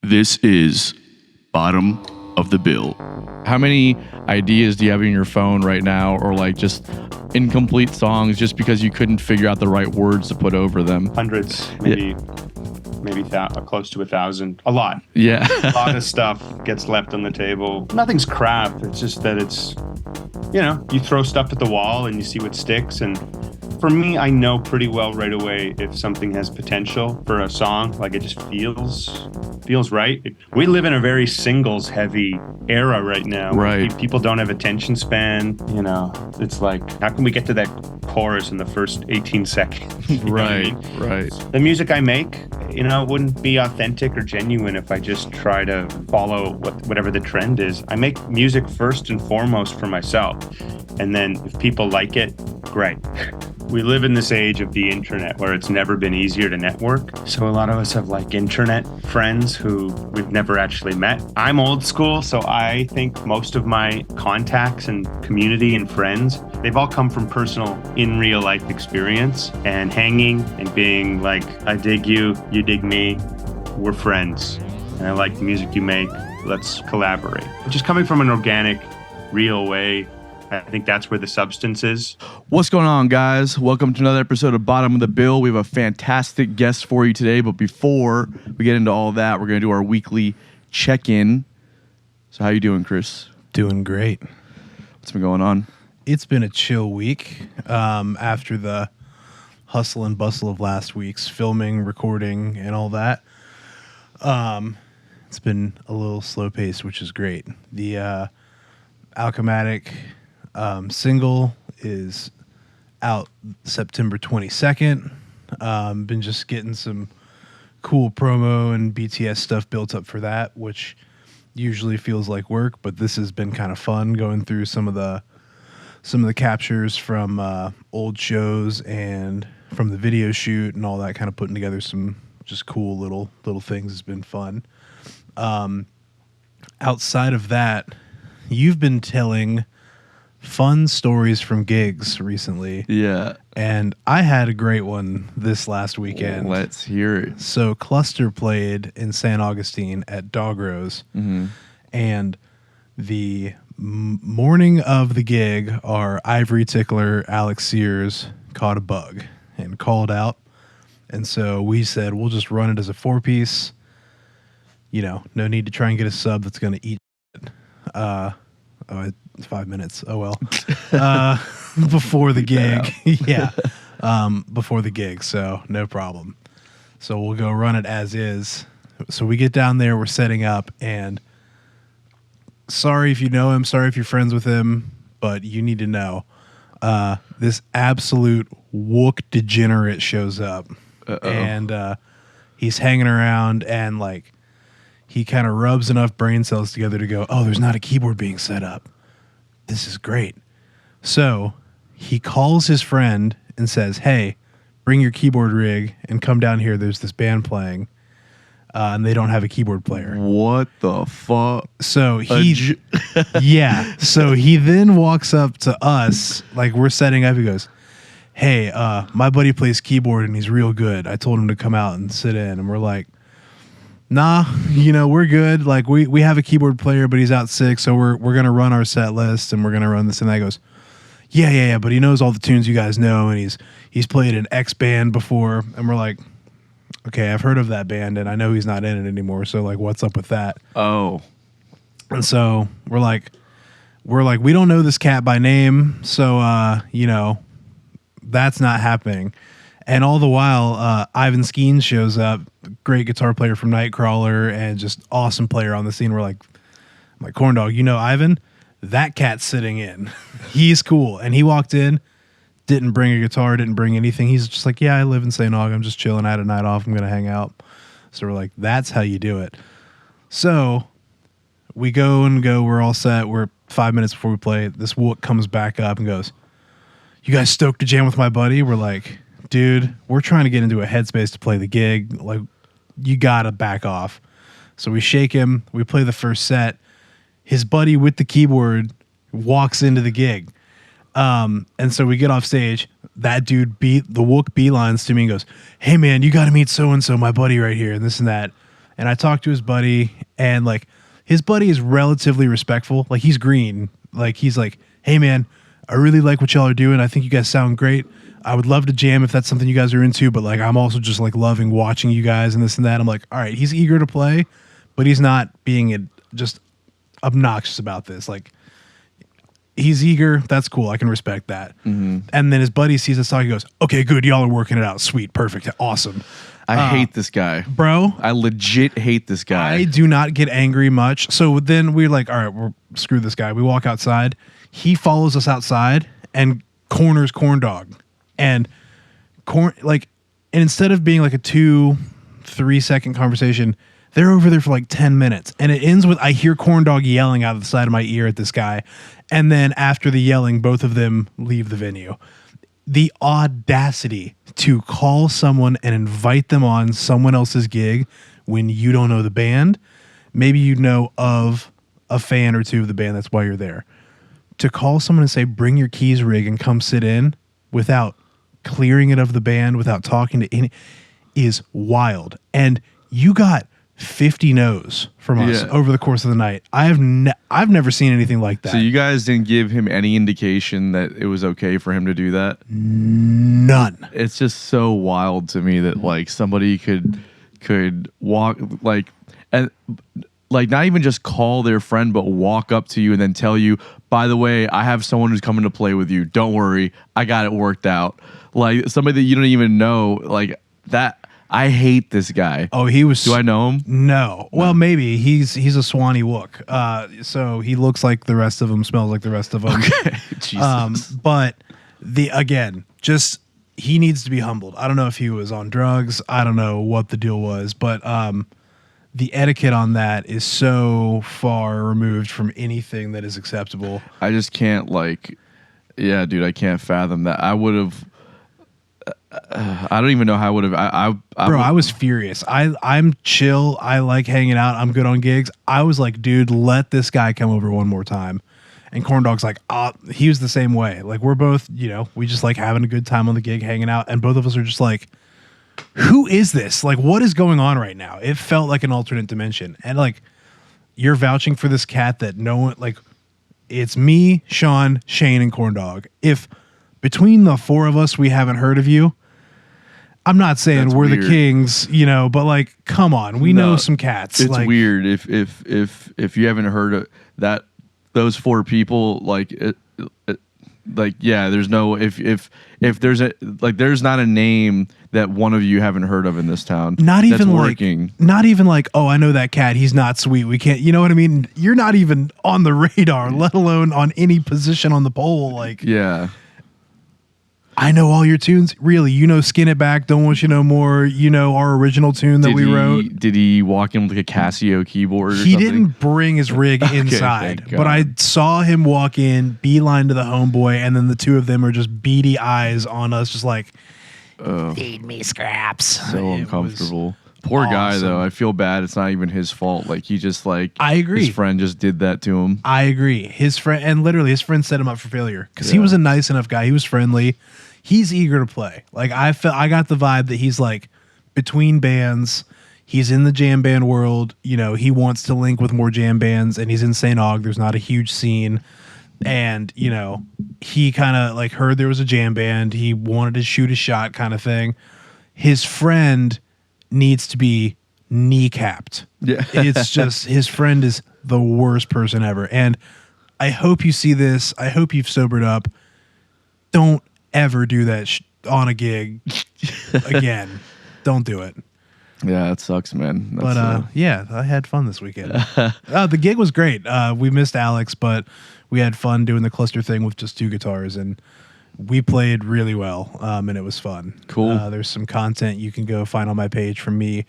This is Bottom of the Bill. How many ideas do you have in your phone right now, or like just incomplete songs just because you couldn't figure out the right words to put over them? Hundreds, maybe close to 1,000. A lot. Yeah. A lot of stuff gets left on the table. Nothing's crap. It's just that it's, you throw stuff at the wall and you see what sticks. And for me, I know pretty well right away if something has potential for a song. Like it just feels right. We live in a very singles heavy era right now. Right. People don't have attention span. It's like, how can we get to that chorus in the first 18 seconds? Right. The music I make, wouldn't be authentic or genuine if I just try to follow whatever the trend is. I make music first and foremost for myself. And then if people like it, great. We live in this age of the internet where it's never been easier to network. So a lot of us have internet friends who we've never actually met. I'm old school, so I think most of my contacts and community and friends, they've all come from personal in real life experience and hanging and being like, I dig you, you dig me, we're friends. And I like the music you make, let's collaborate. Just coming from an organic, real way. I think that's where the substance is. What's going on, guys? Welcome to another episode of Bottom of the Bill. We have a fantastic guest for you today, but before we get into all that, we're going to do our weekly check-in. So how you doing, Chris? Doing great. What's been going on? It's been a chill week after the hustle and bustle of last week's filming, recording, and all that. It's been a little slow-paced, which is great. The Alchematic single is out September 22nd. Been just getting some cool promo and BTS stuff built up for that, which usually feels like work, but this has been kind of fun going through some of the captures from old shows and from the video shoot and all that, kind of putting together some just cool little things has been fun. Outside of that, you've been telling fun stories from gigs recently. Yeah. And I had a great one this last weekend. Let's hear it. So Cluster played in San Augustine at Dog Rose. Mm-hmm. And the morning of the gig, our ivory tickler, Alex Sears, caught a bug and called out. And so we said, we'll just run it as a 4-piece. No need to try and get a sub that's going to eat it. 5 minutes. Oh, well. Before the gig. Yeah. Before the gig. So no problem. So we'll go run it as is. So we get down there, we're setting up, and sorry if you know him, sorry if you're friends with him, but you need to know. This absolute wook degenerate shows up. Uh-oh. And he's hanging around, and he kind of rubs enough brain cells together to go, oh, there's not a keyboard being set up. This is great. So he calls his friend and says, hey, bring your keyboard rig and come down here. There's this band playing, and they don't have a keyboard player. What the fuck? So yeah. So he then walks up to us, we're setting up. He goes, hey, my buddy plays keyboard and he's real good. I told him to come out and sit in. And we're like, nah, we're good. We have a keyboard player, but he's out sick, so we're gonna run our set list and we're gonna run this. And that goes, yeah, but he knows all the tunes you guys know, and he's played in X band before. And we're like, okay, I've heard of that band, and I know he's not in it anymore. So what's up with that? Oh, and so we're like, we don't know this cat by name, so that's not happening. And all the while, Ivan Skeens shows up, great guitar player from Nightcrawler and just awesome player on the scene. We're like, I'm like, Corndog, Ivan? That cat's sitting in. He's cool. And he walked in, didn't bring a guitar, didn't bring anything. He's just like, yeah, I live in St. Aug. I'm just chilling. I had a night off. I'm going to hang out. So we're like, that's how you do it. So we go. We're all set. We're 5 minutes before we play. This wook comes back up and goes, you guys stoked to jam with my buddy? We're like, dude, we're trying to get into a headspace to play the gig. You gotta back off. So we shake him. We play the first set. His buddy with the keyboard walks into the gig. And so we get off stage. That dude the wook beelines to me and goes, hey man, you gotta meet so-and-so, my buddy right here, and this and that. and I talked to his buddy, and like his buddy is relatively respectful. Like he's green. Like he's like, hey man, I really like what y'all are doing. I think you guys sound great. I would love to jam if that's something you guys are into, but like I'm also just like loving watching you guys and this and that. I'm like, all right, he's eager to play, but he's not being just obnoxious about this. Like he's eager. That's cool. I can respect that. And then his buddy sees us talk. He goes, okay, good. Y'all are working it out. Sweet. Perfect. Awesome. I hate this guy. Bro, I legit hate this guy. I do not get angry much. So then we're like, all right, screw this guy. We walk outside. He follows us outside and corners Corn Dog. And instead of being like a 2-3 second conversation, they're over there for like 10 minutes. And it ends with I hear Corn Dog yelling out of the side of my ear at this guy. And then after the yelling, both of them leave the venue. The audacity to call someone and invite them on someone else's gig when you don't know the band. Maybe you know of a fan or two of the band. That's why you're there. To call someone and say, bring your keys rig and come sit in without clearing it of the band, without talking to any, is wild. And you got 50 no's from us over the course of the night. I've never seen anything like that. So you guys didn't give him any indication that it was okay for him to do that? None. It's just so wild to me that like somebody could walk like and like not even just call their friend, but walk up to you and then tell you, by the way, I have someone who's coming to play with you. Don't worry, I got it worked out. Like somebody that you don't even know, like that. I hate this guy. Oh, he was. Do I know him? No. Well, maybe he's a Swanee Wook. So he looks like the rest of them, smells like the rest of them. Okay. Jesus. But just he needs to be humbled. I don't know if he was on drugs. I don't know what the deal was, but the etiquette on that is so far removed from anything that is acceptable. I just can't dude, I can't fathom that. I would have. I don't even know how I would have. I was furious. I'm chill. I like hanging out. I'm good on gigs. I was like, dude, let this guy come over one more time. And Corn Dog's like, he was the same way. Like we're both, we just like having a good time on the gig, hanging out, and both of us are just like, who is this? Like, what is going on right now? It felt like an alternate dimension. And like, you're vouching for this cat that no one, like, it's me, Sean, Shane, and Corn Dog. If between the four of us we haven't heard of you, I'm not saying That's we're weird. the kings, but like, come on, we know some cats. It's like, weird if you haven't heard of that. Those four people, there's no if there's not a name that one of you haven't heard of in this town. Not even working. Not even like, oh, I know that cat. He's not sweet. We can't. You know what I mean? You're not even on the radar, let alone on any position on the pole. Like, Yeah. I know all your tunes. Really, Skin It Back, Don't Want You No More. Our original tune that we wrote. Did he walk in with like a Casio keyboard or He something? didn't bring his rig inside, thank God. but I saw him walk in, beeline to the homeboy, and then the two of them are just beady eyes on us, just like, feed me scraps. So It uncomfortable. Poor guy, awesome. though. I feel bad. It's not even his fault. Like, he just, I agree. his friend just did that to him. I agree. His friend, and literally his friend set him up for failure because he Yeah. was a nice enough guy. He was friendly. He's eager to play. Like, I got the vibe that he's like between bands. He's in the jam band world. He wants to link with more jam bands, and he's in St. Aug. There's not a huge scene. And, he kind of like heard there was a jam band. He wanted to shoot a shot kind of thing. His friend needs to be kneecapped. Yeah. It's just, his friend is the worst person ever. And I hope you see this. I hope you've sobered up. Don't ever do that on a gig again. Don't do it. Yeah, it sucks, man. That's, I had fun this weekend. The gig was great. We missed Alex, but we had fun doing the cluster thing with just two guitars, and we played really well, and it was fun. Cool. There's some content you can go find on my page from me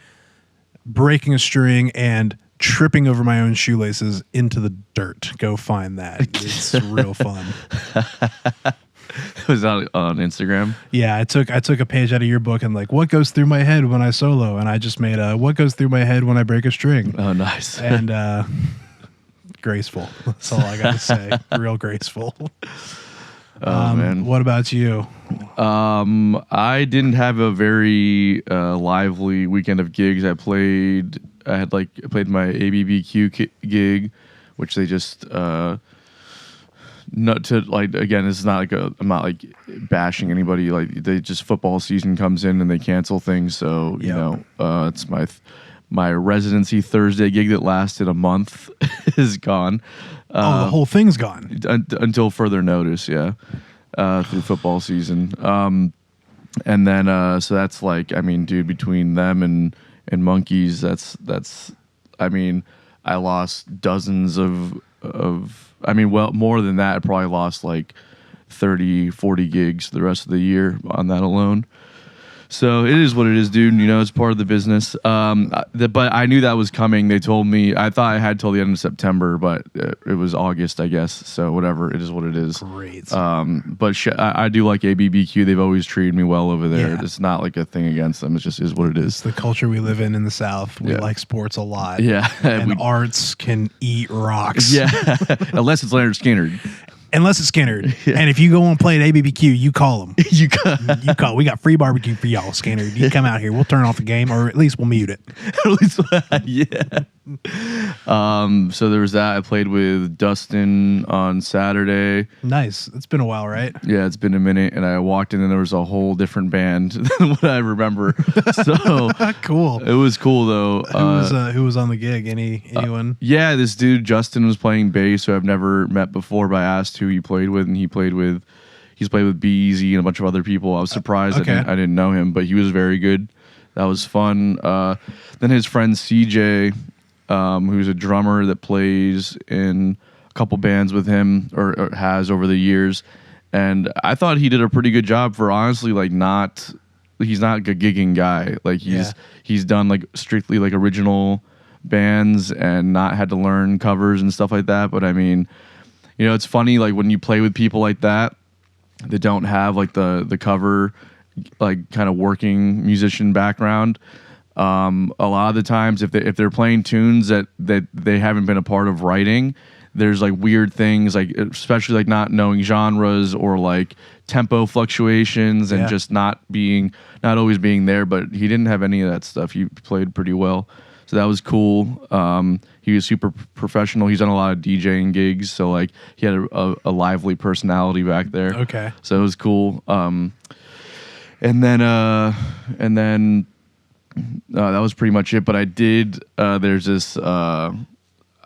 breaking a string and tripping over my own shoelaces into the dirt. Go find that. It's real fun. Was that on Instagram? Yeah, I took a page out of your book and like, what goes through my head when I solo, and I just made what goes through my head when I break a string. Oh, nice. And graceful. That's all I gotta say. Real graceful. Oh, man. What about you? I didn't have a very lively weekend of gigs. I played I had like played my ABBQ gig, which they just not to like again. It's not like I'm not like bashing anybody. Like they just football season comes in and they cancel things. So you know, it's my residency Thursday gig that lasted a month is gone. The whole thing's gone until further notice. Yeah, through football season. And then so that's like, I mean, dude, between them and Monkeys, that's I mean, I lost dozens of I mean, well, more than that. I probably lost like 30, 40 gigs the rest of the year on that alone. So it is what it is, dude. You know, it's part of the business. But I knew that was coming. They told me. I thought I had till the end of September, but it was August, I guess. So whatever. It is what it is. Great. But I do like ABBQ. They've always treated me well over there. Yeah. It's not like a thing against them. It just is what it is. It's the culture we live in the South. We like sports a lot. Yeah. And arts can eat rocks. Yeah. Unless it's Leonard Skinner. Unless it's Skinner. Yeah. And if you go and play at ABBQ, you call them. You call. We got free barbecue for y'all, Skinner. You come out here. We'll turn off the game, or at least we'll mute it. At least, yeah. So there was that. I played with Dustin on Saturday. Nice. It's been a while, right? Yeah, it's been a minute. And I walked in and there was a whole different band than what I remember. So cool. It was cool though. Who was on the gig? Anyone? Yeah, this dude Justin was playing bass, who I've never met before, but I asked who he played with, and he's played with B-Eazy and a bunch of other people. I was surprised I didn't know him, but he was very good. That was fun. Then his friend CJ, who's a drummer that plays in a couple bands with him or has over the years, and I thought he did a pretty good job for honestly like he's not a gigging guy. Like he's done like strictly like original bands and not had to learn covers and stuff like that. But I mean, you know, it's funny like when you play with people like that don't have like the cover like kind of working musician background. A lot of the times if they're playing tunes that they haven't been a part of writing, there's like weird things, like especially like not knowing genres or like tempo fluctuations and just not always being there. But he didn't have any of that stuff. He played pretty well, so that was cool. He was super professional. He's done a lot of DJing gigs, so like he had a lively personality back there. Okay, so it was cool. And then that was pretty much it. But I did. There's this.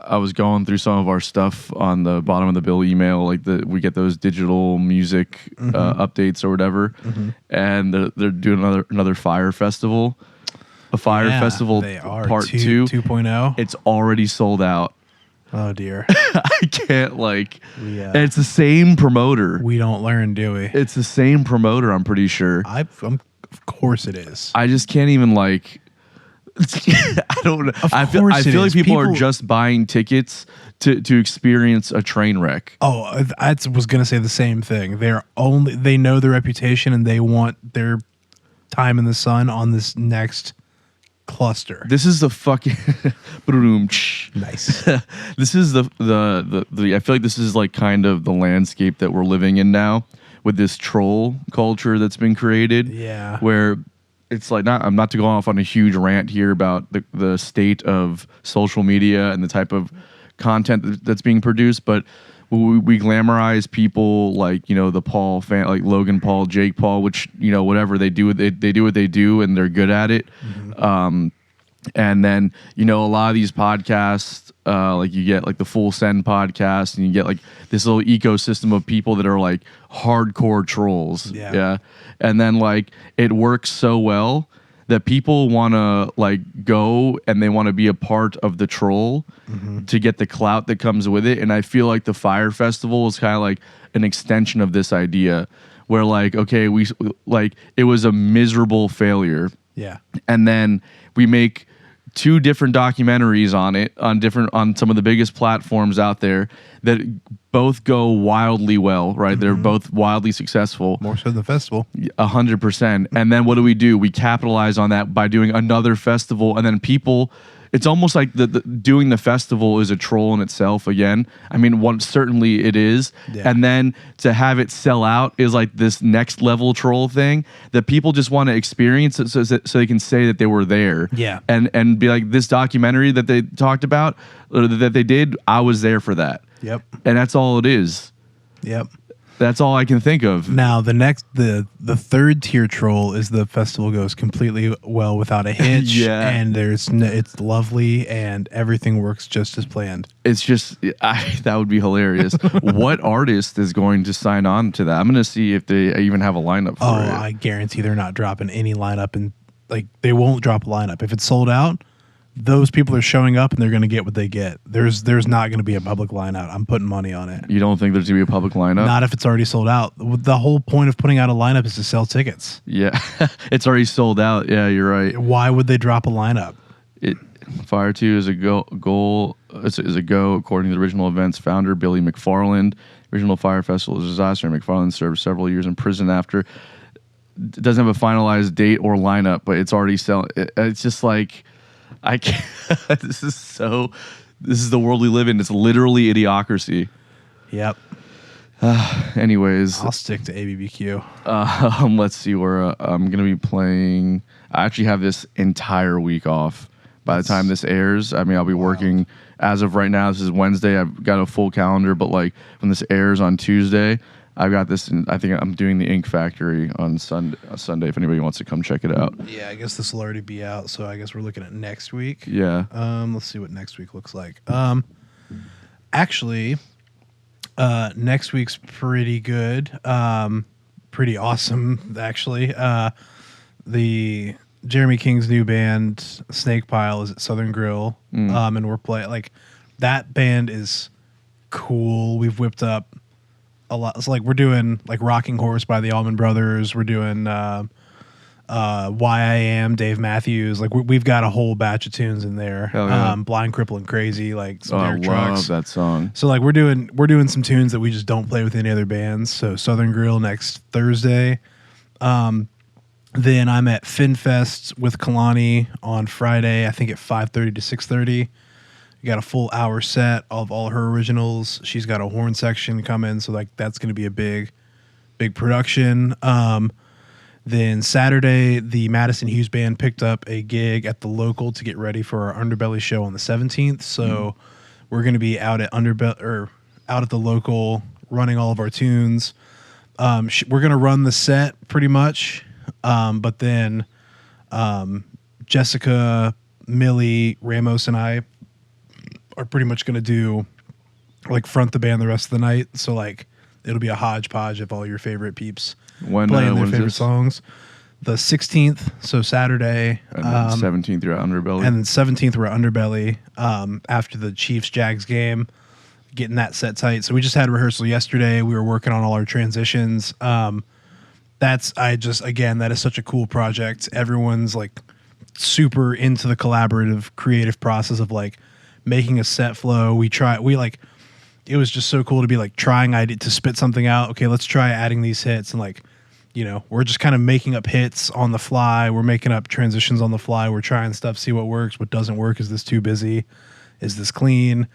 I was going through some of our stuff on the bottom of the bill email, like we get those digital music updates or whatever, and they're doing another Fire Festival, Festival they are. Part 2 2.0. It's already sold out. Oh dear. I can't and it's the same promoter. We don't learn, do we? It's the same promoter. I'm pretty sure. Of course it is. I just can't even I don't know. I feel like people are just buying tickets to experience a train wreck. Oh, I was gonna say the same thing. They know their reputation and they want their time in the sun on this next cluster. This is the fucking nice. This is the I feel like this is like kind of the landscape that we're living in now with this troll culture that's been created. Yeah. Where it's like I'm not to go off on a huge rant here about the state of social media and the type of content that's being produced, but we glamorize people like, you know, the Paul fan, like Logan Paul, Jake Paul, which, you know, whatever they do, they do what they do and they're good at it. And then, you know, a lot of these podcasts, like you get like the Full Send podcast and you get like this little ecosystem of people that are like hardcore trolls. Yeah. And then like it works so well that people want to like go and they want to be a part of the troll to get the clout that comes with it. And I feel like the Fire Festival is kind of like an extension of this idea where like, okay, it was a miserable failure. Yeah. And then we make 2 different documentaries on it on some of the biggest platforms out there that both go wildly well, right? They're both wildly successful. More so than the festival. 100%. And then what do? We capitalize on that by doing another festival, and then people it's almost like the doing the festival is a troll in itself again. I mean, certainly it is. Yeah. And then to have it sell out is like this next level troll thing that people just want to experience it so they can say that they were there. Yeah. And be like, this documentary that they talked about, or that they did, I was there for that. Yep. And that's all it is. Yep. That's all I can think of. Now the third tier troll is the festival goes completely well without a hitch. Yeah. And it's lovely and everything works just as planned. It's just that would be hilarious. What artist is going to sign on to that? I'm going to see if they even have a lineup for it. I guarantee they're not dropping any lineup, and like they won't drop a lineup if it's sold out. Those people are showing up and they're going to get what they get. There's not going to be a public lineup. I'm putting money on it. You don't think there's going to be a public lineup? Not if it's already sold out. The whole point of putting out a lineup is to sell tickets. Yeah, it's already sold out. Yeah, you're right. Why would they drop a lineup? Fire 2 is a goal. Is a go according to the original event's founder Billy McFarland. Original Fire Festival is a disaster. McFarland served several years in prison after. It doesn't have a finalized date or lineup, but it's already selling. It's just like, I can't. This is the world we live in. It's literally idiocracy. Yep. Anyways, I'll stick to ABBQ. let's see where I'm gonna be playing. I actually have this entire week off. By the time this airs, I mean, I'll be working. As of right now, this is Wednesday. I've got a full calendar, but like when this airs on Tuesday, I've got this. I think I'm doing the Ink Factory on Sunday. If anybody wants to come check it out. Yeah, I guess this will already be out, so I guess we're looking at next week. Yeah. Let's see what next week looks like. Actually, next week's pretty good. Pretty awesome, actually. The Jeremy King's new band, Snake Pile, is at Southern Grill. And we're playing, like, that band is cool. We've whipped up a lot. It's like we're doing like Rocking Horse by the Allman Brothers. We're doing Why I Am, Dave Matthews. Like we've got a whole batch of tunes in there. Hell yeah. Blind, Cripple, and Crazy. Like some I Derek Trucks. love that song. So like we're doing some tunes that we just don't play with any other bands. So Southern Grill next Thursday. Then I'm at FinFest with Kalani on Friday. I think at 5:30 to 6:30. We got a full hour set of all her originals. She's got a horn section coming, so like that's going to be a big production. Then Saturday, the Madison Hughes Band picked up a gig at the local to get ready for our Underbelly show on the 17th. So we're going to be out at out at the local running all of our tunes. We're going to run the set pretty much, but then Jessica, Millie, Ramos, and I are pretty much going to do like front the band the rest of the night. So like it'll be a hodgepodge of all your favorite peeps playing their favorite songs. The 16th, so Saturday. And then 17th, you're at Underbelly. And then 17th, we're at Underbelly after the Chiefs-Jags game, getting that set tight. So we just had rehearsal yesterday. We were working on all our transitions. That is such a cool project. Everyone's like super into the collaborative, creative process of like making a set flow. It was just so cool to be like trying to spit something out. Okay, let's try adding these hits, and like, you know, we're just kind of making up hits on the fly. We're making up transitions on the fly. We're trying stuff, see what works, what doesn't work. Is this too busy? Is this clean?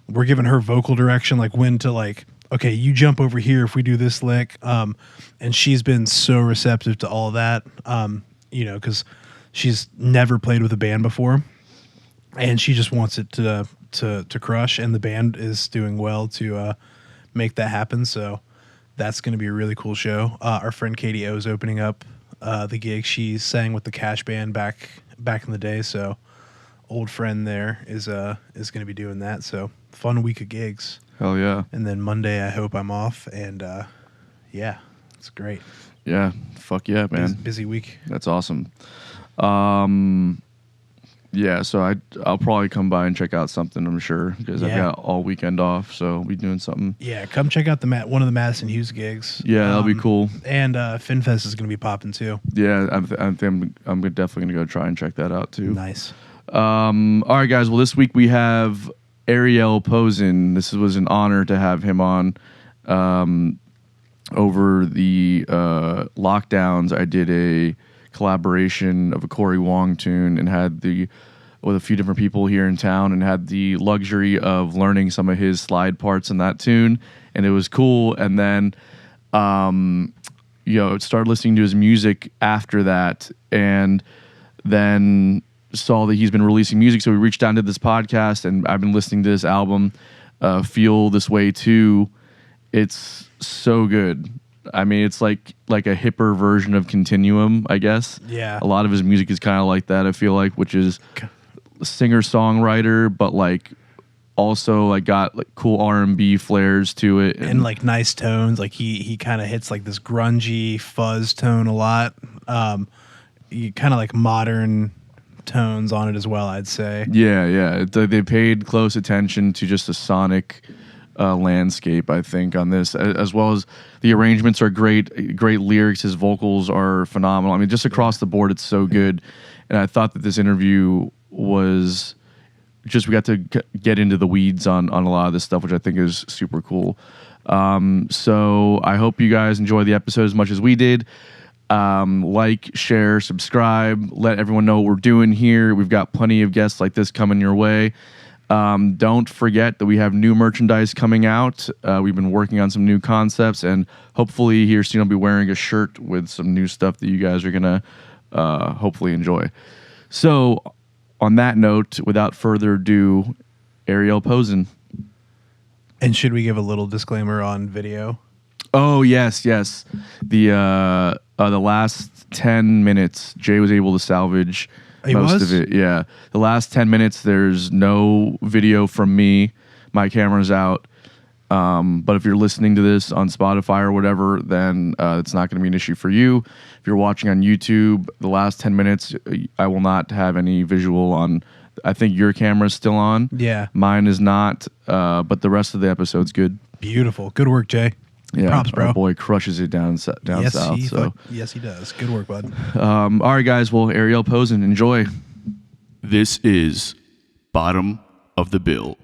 We're giving her vocal direction, like when to like, okay, you jump over here if we do this lick. And she's been so receptive to all of that, you know, because she's never played with a band before, and she just wants it to crush, and the band is doing well to make that happen. So that's going to be a really cool show. Our friend Katie O is opening up the gig. She sang with the Cash Band back in the day, so old friend there is going to be doing that. So fun week of gigs. Hell yeah. And then Monday I hope I'm off, and yeah, it's great. Yeah, fuck yeah, man. Busy week. That's awesome. Yeah, so I'll probably come by and check out something, I'm sure, because I've got all weekend off, so we'll be doing something. Yeah, come check out one of the Madison Hughes gigs. Yeah, that'll be cool. And FinFest is going to be popping too. Yeah, I think I'm definitely going to go try and check that out too. Nice. All right, guys. Well, this week we have Ariel Posen. This was an honor to have him on. Over the lockdowns, I did a collaboration of a Corey Wong tune and had the with a few different people here in town and had the luxury of learning some of his slide parts in that tune, and it was cool. And then started listening to his music after that, and then saw that he's been releasing music. So we reached down to this podcast, and I've been listening to this album, Feel This Way Too. It's so good. I mean, it's like a hipper version of Continuum, I guess. Yeah. A lot of his music is kind of like that, I feel like, which is singer-songwriter, but like also like got like cool R&B flares to it. And like nice tones. Like he kind of hits like this grungy fuzz tone a lot. You kind of like modern tones on it as well, I'd say. Yeah. They paid close attention to just the sonic landscape, I think, on this, as well as the arrangements are great lyrics. His vocals are phenomenal. I mean, just across the board, it's so good. And I thought that this interview was just, we got to get into the weeds on a lot of this stuff, which I think is super cool. So I hope you guys enjoy the episode as much as we did. Like, share, subscribe, let everyone know what we're doing here. We've got plenty of guests like this coming your way. Don't forget that we have new merchandise coming out. We've been working on some new concepts, and hopefully here soon I'll be wearing a shirt with some new stuff that you guys are going to hopefully enjoy. So on that note, without further ado, Ariel Posen. And should we give a little disclaimer on video? Oh, yes. The last 10 minutes, Jay was able to salvage most of it. Yeah. The last 10 minutes, there's no video from me. My camera's out. But if you're listening to this on Spotify or whatever, then it's not going to be an issue for you. If you're watching on YouTube, the last 10 minutes, I will not have any visual on. I think your camera's still on. Yeah. Mine is not, but the rest of the episode's good. Beautiful. Good work, Jay. Yeah, props, bro. Our boy crushes it down south. Yes, he does. Good work, bud. All right, guys. Well, Ariel Posen, enjoy. This is Bottom of the Bill.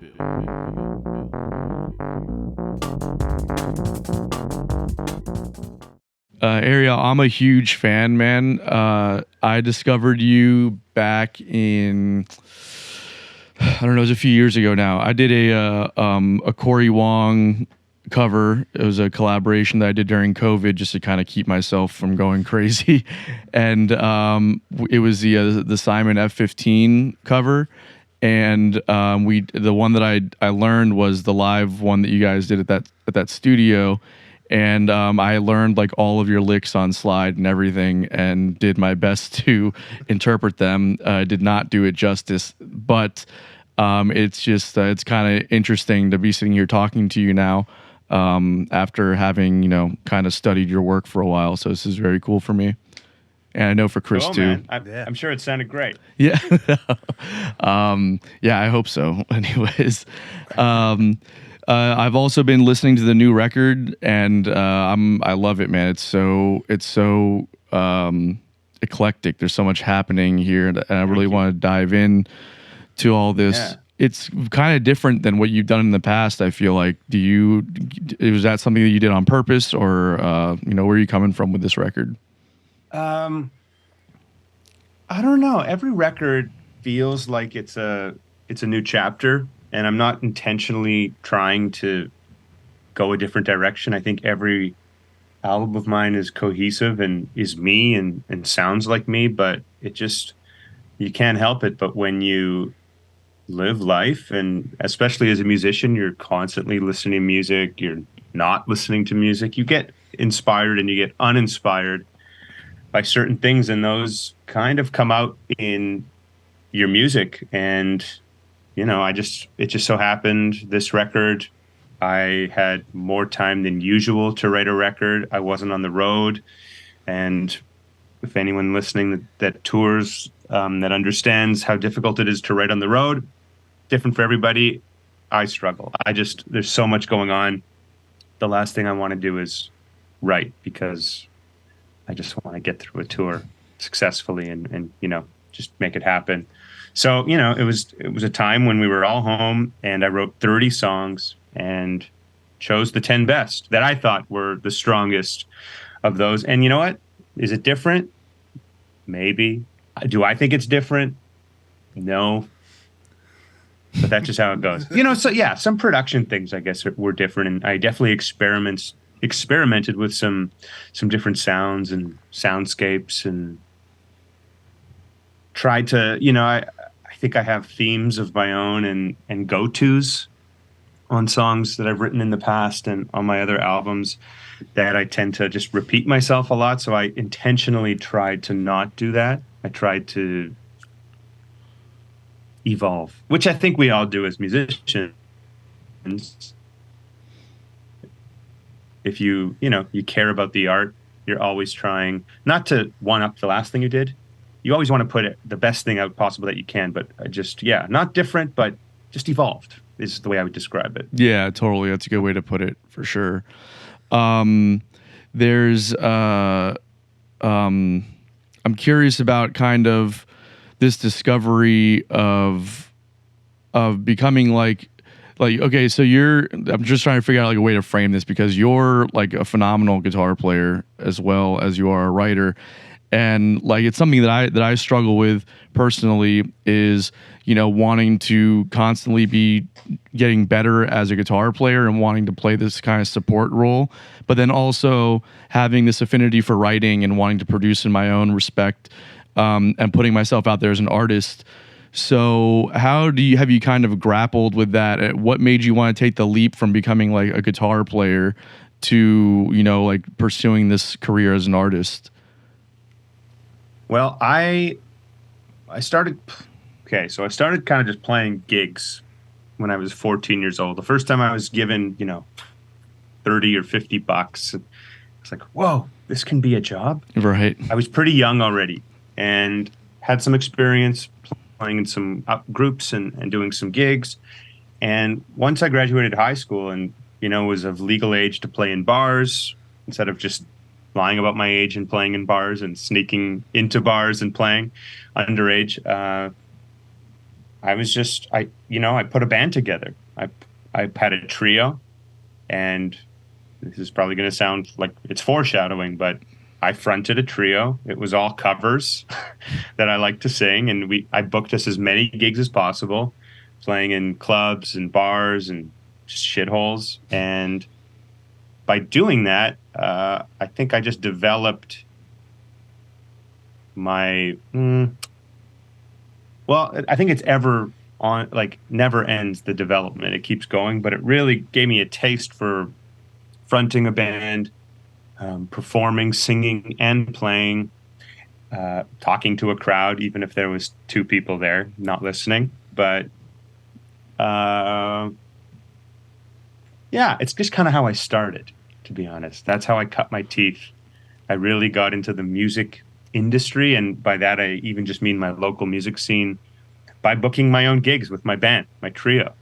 Ariel, I'm a huge fan, man. I discovered you back in, I don't know, it was a few years ago now. I did a Corey Wong cover. It was a collaboration that I did during COVID just to kind of keep myself from going crazy. And it was the Simon F15 cover. And the one that I learned was the live one that you guys did at that studio. And I learned like all of your licks on slide and everything, and did my best to interpret them. Did not do it justice, but it's just it's kind of interesting to be sitting here talking to you now after having kind of studied your work for a while. So this is very cool for me, and I know for Chris too. I'm sure it sounded great. Yeah, yeah, I hope so. Anyways. I've also been listening to the new record, and I love it, man. It's so eclectic. There's so much happening here, and I really want to dive in to all this. Yeah. It's kind of different than what you've done in the past, I feel like. Was that something that you did on purpose, or where are you coming from with this record? I don't know. Every record feels like it's a new chapter. And I'm not intentionally trying to go a different direction. I think every album of mine is cohesive and is me and sounds like me, but you can't help it. But when you live life, and especially as a musician, you're constantly listening to music, you're not listening to music, you get inspired and you get uninspired by certain things, and those kind of come out in your music. And it just so happened this record, I had more time than usual to write a record. I wasn't on the road. And if anyone listening that tours, that understands how difficult it is to write on the road, different for everybody, I struggle. There's so much going on. The last thing I want to do is write, because I just want to get through a tour successfully and just make it happen. So, it was a time when we were all home, and I wrote 30 songs and chose the 10 best that I thought were the strongest of those. And you know what? Is it different? Maybe. Do I think it's different? No, but that's just how it goes. So yeah, some production things I guess were different, and I definitely experimented with some different sounds and soundscapes, and tried to, I think I have themes of my own and go-tos on songs that I've written in the past and on my other albums that I tend to just repeat myself a lot. So I intentionally tried to not do that. I tried to evolve, which I think we all do as musicians. If you care about the art, you're always trying not to one up the last thing you did. You always want to put the best thing out possible that you can, but not different, but just evolved is the way I would describe it. Yeah, totally. That's a good way to put it, for sure. There's I'm curious about kind of this discovery of becoming like okay, so I'm just trying to figure out like a way to frame this, because you're like a phenomenal guitar player as well as you are a writer. And like, it's something that I struggle with personally is, wanting to constantly be getting better as a guitar player and wanting to play this kind of support role, but then also having this affinity for writing and wanting to produce in my own respect, and putting myself out there as an artist. So have you kind of grappled with that? What made you want to take the leap from becoming like a guitar player to, like pursuing this career as an artist? Well, I started kind of just playing gigs when I was 14 years old. The first time I was given, 30 or $50, I was like, whoa, this can be a job. Right. I was pretty young already and had some experience playing in some groups and doing some gigs. And once I graduated high school and, was of legal age to play in bars, instead of just lying about my age and playing in bars and sneaking into bars and playing underage, I put a band together. I had a trio, and this is probably going to sound like it's foreshadowing, but I fronted a trio. It was all covers that I like to sing, and I booked us as many gigs as possible, playing in clubs and bars and just shitholes. And by doing that, I think I just developed my. I think it's never ends, the development. It keeps going, but it really gave me a taste for fronting a band, performing, singing, and playing, talking to a crowd, even if there was two people there not listening. But it's just kind of how I started, to be honest. That's how I cut my teeth. I really got into the music industry, and by that I even just mean my local music scene, by booking my own gigs with my band, my trio.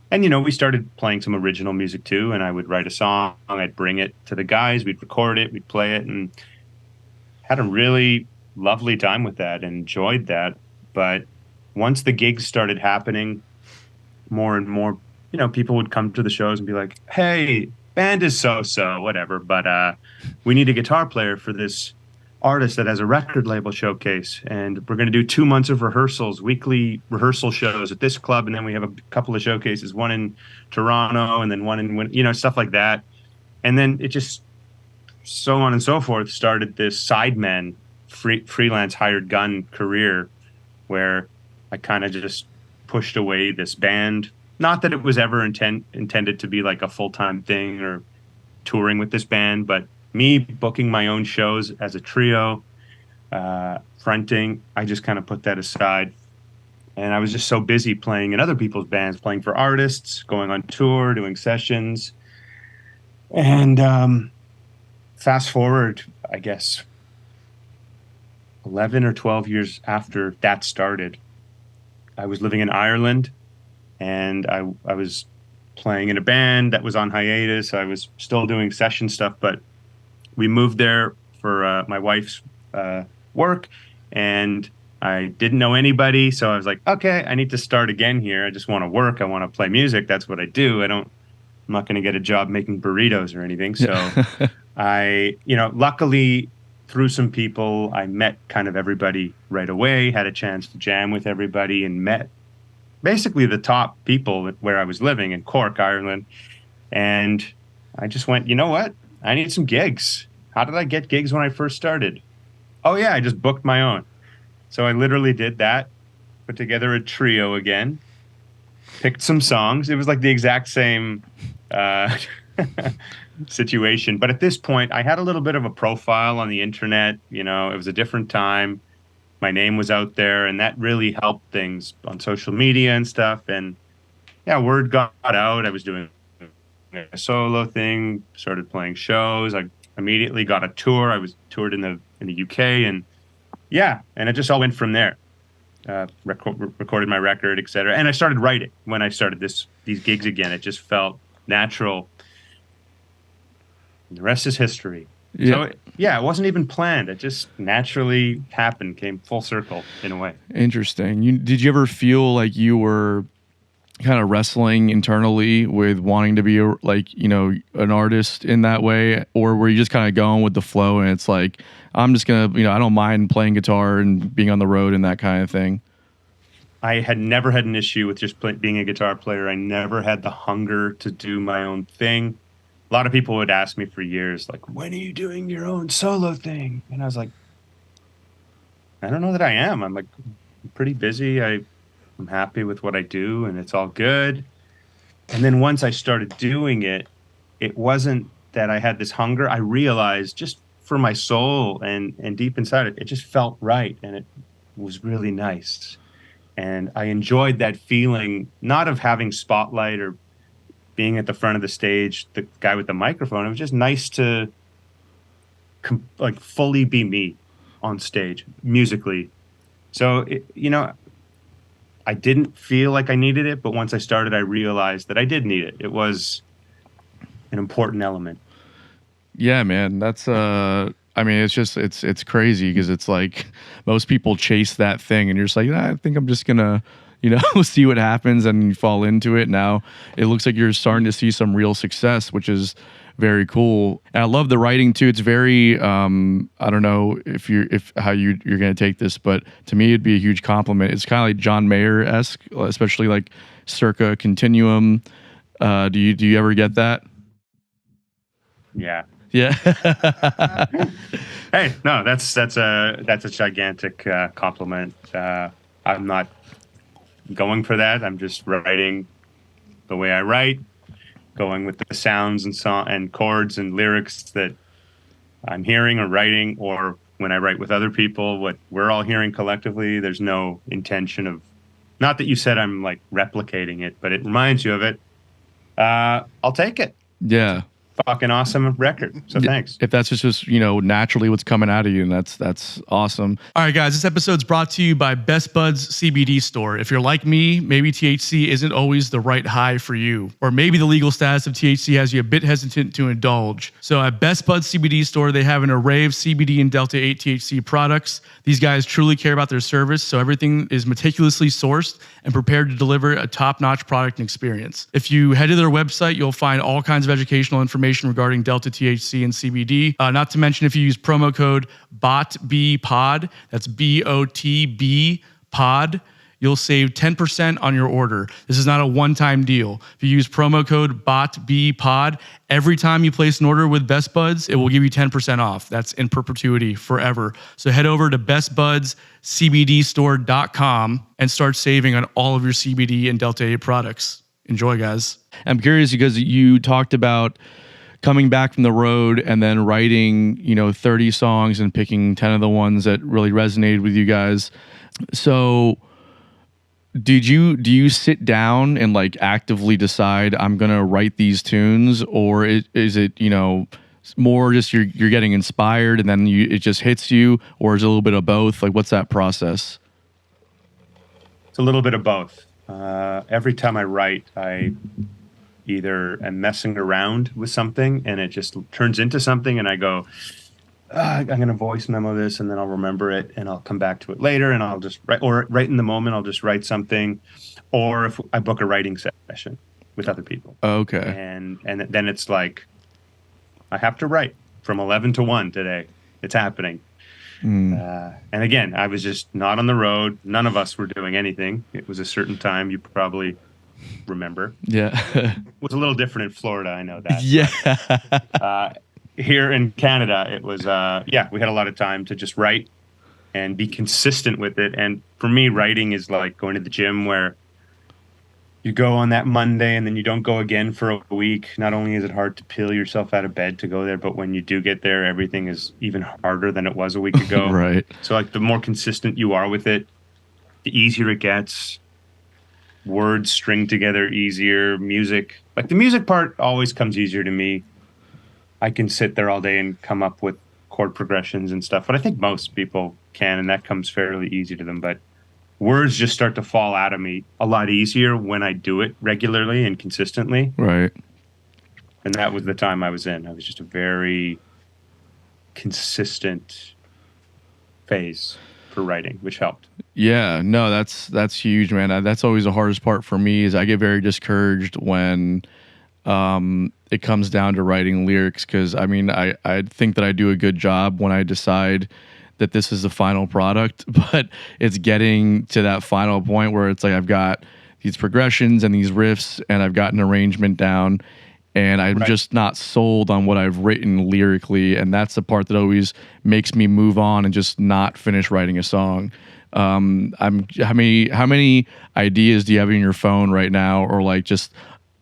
And we started playing some original music too, and I would write a song, I'd bring it to the guys, we'd record it, we'd play it, and had a really lovely time with that and enjoyed that. But once the gigs started happening more and more, people would come to the shows and be like, hey, band is so whatever, but we need a guitar player for this artist that has a record label showcase, and we're going to do 2 months of rehearsals, weekly rehearsal shows at this club, and then we have a couple of showcases, one in Toronto and then one in stuff like that. And then it just so on and so forth started this sideman freelance hired gun career, where I kind of just pushed away this band. Not that it was ever intended to be like a full-time thing or touring with this band, but me booking my own shows as a trio, fronting, I just kind of put that aside. And I was just so busy playing in other people's bands, playing for artists, going on tour, doing sessions. And fast forward, I guess, 11 or 12 years after that started, I was living in Ireland, and I was playing in a band that was on hiatus. I was still doing session stuff, but we moved there for my wife's work, and I didn't know anybody. So I was like, okay, I need to start again here. I just want to work. I want to play music. That's what I do. I'm not going to get a job making burritos or anything. So luckily through some people. I met kind of everybody right away, had a chance to jam with everybody, and met basically the top people where I was living in Cork, Ireland. And I just went, you know what? I need some gigs. How did I get gigs when I first started? Oh, yeah, I just booked my own. So I literally did that, put together a trio again, picked some songs. It was like the exact same situation. But at this point, I had a little bit of a profile on the internet. You know, it was a different time. My name was out there, and that really helped things on social media and stuff. And yeah, word got out. I was doing a solo thing, started playing shows. I immediately got a tour. I was toured in the UK, and yeah, and it just all went from there. Recorded my record, etc. And I started writing when I started these gigs again. It just felt natural. And the rest is history. Yeah. So it wasn't even planned. It just naturally happened, came full circle in a way. Interesting. Did you ever feel like you were kind of wrestling internally with wanting to be an artist in that way, or were you just kind of going with the flow and it's like, I'm just gonna, I don't mind playing guitar and being on the road and that kind of thing? I had never had an issue with just being a guitar player. I never had the hunger to do my own thing. A lot of people would ask me for years, like, when are you doing your own solo thing? And I was like, I don't know that I am. I'm pretty busy. I'm happy with what I do, and it's all good. And then once I started doing it, it wasn't that I had this hunger. I realized just for my soul and deep inside it just felt right, and it was really nice. And I enjoyed that feeling, not of having spotlight or being at the front of the stage, the guy with the microphone. It was just nice to fully be me on stage musically. So, I didn't feel like I needed it, but once I started, I realized that I did need it. It was an important element. Yeah, man. That's it's crazy because it's like most people chase that thing and you're just like, I think I'm just gonna, see what happens, and you fall into it. Now it looks like you're starting to see some real success, which is very cool. And I love the writing too. It's very I don't know how you're gonna take this, but to me it'd be a huge compliment. It's kind of like John Mayer-esque, especially like circa Continuum. Do you ever get that? Yeah. Yeah. Hey, no, that's a gigantic compliment. I'm not going for that. I'm just writing the way I write, going with the sounds and song and chords and lyrics that I'm hearing or writing, or when I write with other people, what we're all hearing collectively. There's no intention of, not that you said I'm like replicating it, but it reminds you of it. I'll take it. Yeah. Fucking awesome record. So thanks. If that's just naturally what's coming out of you, and that's awesome. All right, guys, this episode's brought to you by Best Buds CBD Store. If you're like me, maybe THC isn't always the right high for you, or maybe the legal status of THC has you a bit hesitant to indulge. So at Best Buds CBD Store, they have an array of CBD and Delta 8 THC products. These guys truly care about their service, so everything is meticulously sourced and prepared to deliver a top-notch product and experience. If you head to their website, you'll find all kinds of educational information regarding Delta THC and CBD. Not to mention, if you use promo code BotBPod, that's BOTB pod, you'll save 10% on your order. This is not a one-time deal. If you use promo code BotBPod, every time you place an order with Best Buds, it will give you 10% off. That's in perpetuity, forever. So head over to bestbudscbdstore.com and start saving on all of your CBD and Delta 8 products. Enjoy, guys. I'm curious because you talked about coming back from the road and then writing, 30 songs and picking 10 of the ones that really resonated with you guys. So do you sit down and like actively decide I'm going to write these tunes, or is it, more just you're getting inspired and then it just hits you, or is it a little bit of both? Like, what's that process? It's a little bit of both. Every time I write, I either am messing around with something and it just turns into something, and I go, I'm going to voice memo this, and then I'll remember it and I'll come back to it later, and I'll just write, or right in the moment, I'll just write something. Or if I book a writing session with other people. Okay. And then it's like, I have to write from 11 to 1 today. It's happening. And again, I was just not on the road. None of us were doing anything. It was a certain time you probably remember. Yeah. It was a little different in Florida. I know that. Yeah. Here in Canada, it was, we had a lot of time to just write and be consistent with it. And for me, writing is like going to the gym, where you go on that Monday and then you don't go again for a week. Not only is it hard to peel yourself out of bed to go there, but when you do get there, everything is even harder than it was a week ago. Right. So like the more consistent you are with it, the easier it gets. Words string together easier. Music, like the music part always comes easier to me. I can sit there all day and come up with chord progressions and stuff, but I think most people can, and that comes fairly easy to them. But words just start to fall out of me a lot easier when I do it regularly and consistently. Right. And that was the time I was in. I was just a very consistent phase for writing, which helped. Yeah, no, that's huge, man. That's always the hardest part for me, is I get very discouraged when it comes down to writing lyrics, because I mean, I think that I do a good job when I decide that this is the final product, but it's getting to that final point where it's like I've got these progressions and these riffs and I've got an arrangement down, and I'm just not sold on what I've written lyrically, and that's the part that always makes me move on and just not finish writing a song. How many ideas do you have in your phone right now, or like just